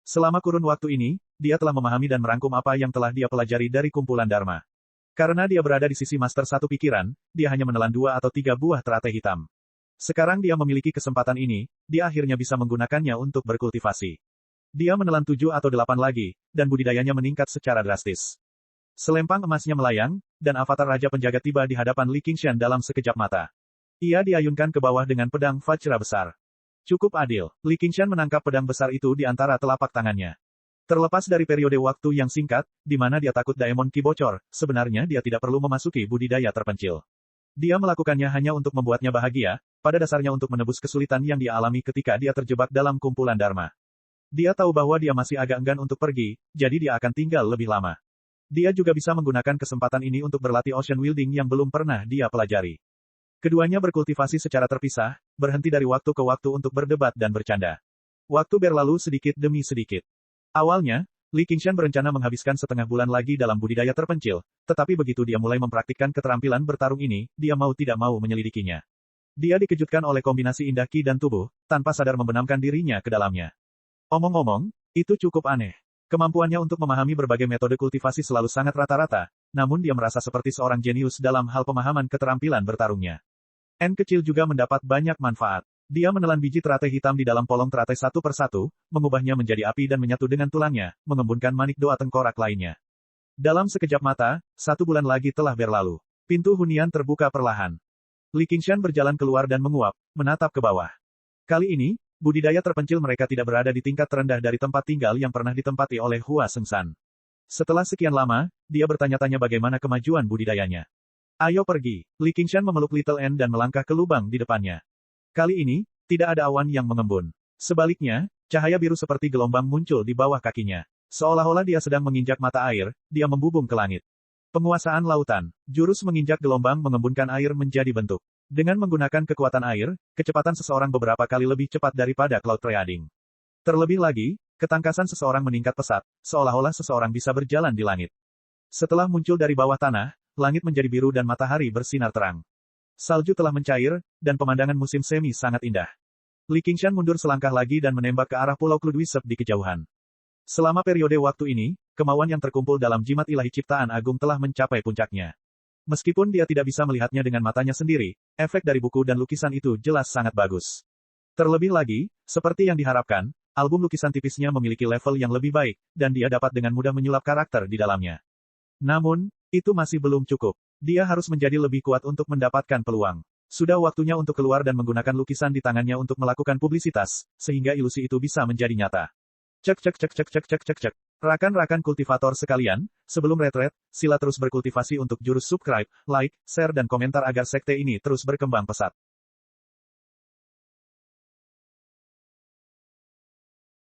Selama kurun waktu ini, dia telah memahami dan merangkum apa yang telah dia pelajari dari kumpulan Dharma. Karena dia berada di sisi Master Satu Pikiran, dia hanya menelan 2 atau 3 buah teratai hitam. Sekarang dia memiliki kesempatan ini, dia akhirnya bisa menggunakannya untuk berkultivasi. Dia menelan 7 atau 8 lagi, dan budidayanya meningkat secara drastis. Selempang emasnya melayang, dan avatar Raja Penjaga tiba di hadapan Li Qingshan dalam sekejap mata. Ia diayunkan ke bawah dengan pedang Vajra besar. Cukup adil, Li Qingshan menangkap pedang besar itu di antara telapak tangannya. Terlepas dari periode waktu yang singkat, di mana dia takut Daemon Ki bocor, sebenarnya dia tidak perlu memasuki budidaya terpencil. Dia melakukannya hanya untuk membuatnya bahagia, pada dasarnya untuk menebus kesulitan yang dia alami ketika dia terjebak dalam kumpulan Dharma. Dia tahu bahwa dia masih agak enggan untuk pergi, jadi dia akan tinggal lebih lama. Dia juga bisa menggunakan kesempatan ini untuk berlatih ocean wielding yang belum pernah dia pelajari. Keduanya berkultivasi secara terpisah, berhenti dari waktu ke waktu untuk berdebat dan bercanda. Waktu berlalu sedikit demi sedikit. Awalnya, Li Qingshan berencana menghabiskan setengah bulan lagi dalam budidaya terpencil, tetapi begitu dia mulai mempraktikkan keterampilan bertarung ini, dia mau tidak mau menyelidikinya. Dia dikejutkan oleh kombinasi indah ki dan tubuh, tanpa sadar membenamkan dirinya ke dalamnya. Omong-omong, itu cukup aneh. Kemampuannya untuk memahami berbagai metode kultivasi selalu sangat rata-rata, namun dia merasa seperti seorang jenius dalam hal pemahaman keterampilan bertarungnya. N kecil juga mendapat banyak manfaat. Dia menelan biji teratai hitam di dalam polong teratai satu persatu, mengubahnya menjadi api dan menyatu dengan tulangnya, mengembunkan manik doa tengkorak lainnya. Dalam sekejap mata, 1 bulan lagi telah berlalu. Pintu hunian terbuka perlahan. Li Qingshan berjalan keluar dan menguap, menatap ke bawah. Kali ini, budidaya terpencil mereka tidak berada di tingkat terendah dari tempat tinggal yang pernah ditempati oleh Hua Sengshan. Setelah sekian lama, dia bertanya-tanya bagaimana kemajuan budidayanya. Ayo pergi. Li Qingshan memeluk Little N dan melangkah ke lubang di depannya. Kali ini, tidak ada awan yang mengembun. Sebaliknya, cahaya biru seperti gelombang muncul di bawah kakinya. Seolah-olah dia sedang menginjak mata air, dia membubung ke langit. Penguasaan lautan. Jurus menginjak gelombang mengembunkan air menjadi bentuk. Dengan menggunakan kekuatan air, kecepatan seseorang beberapa kali lebih cepat daripada cloud trading. Terlebih lagi, ketangkasan seseorang meningkat pesat, seolah-olah seseorang bisa berjalan di langit. Setelah muncul dari bawah tanah, langit menjadi biru dan matahari bersinar terang. Salju telah mencair, dan pemandangan musim semi sangat indah. Li Qingshan mundur selangkah lagi dan menembak ke arah Pulau Kludwisep di kejauhan. Selama periode waktu ini, kemauan yang terkumpul dalam jimat ilahi ciptaan agung telah mencapai puncaknya. Meskipun dia tidak bisa melihatnya dengan matanya sendiri, efek dari buku dan lukisan itu jelas sangat bagus. Terlebih lagi, seperti yang diharapkan, album lukisan tipisnya memiliki level yang lebih baik, dan dia dapat dengan mudah menyulap karakter di dalamnya. Namun, itu masih belum cukup. Dia harus menjadi lebih kuat untuk mendapatkan peluang. Sudah waktunya untuk keluar dan menggunakan lukisan di tangannya untuk melakukan publisitas, sehingga ilusi itu bisa menjadi nyata. Cek cek cek cek cek cek cek cek. Rakan-rakan kultivator sekalian, sebelum retret, sila terus berkultivasi untuk jurus subscribe, like, share dan komentar agar sekte ini terus berkembang pesat.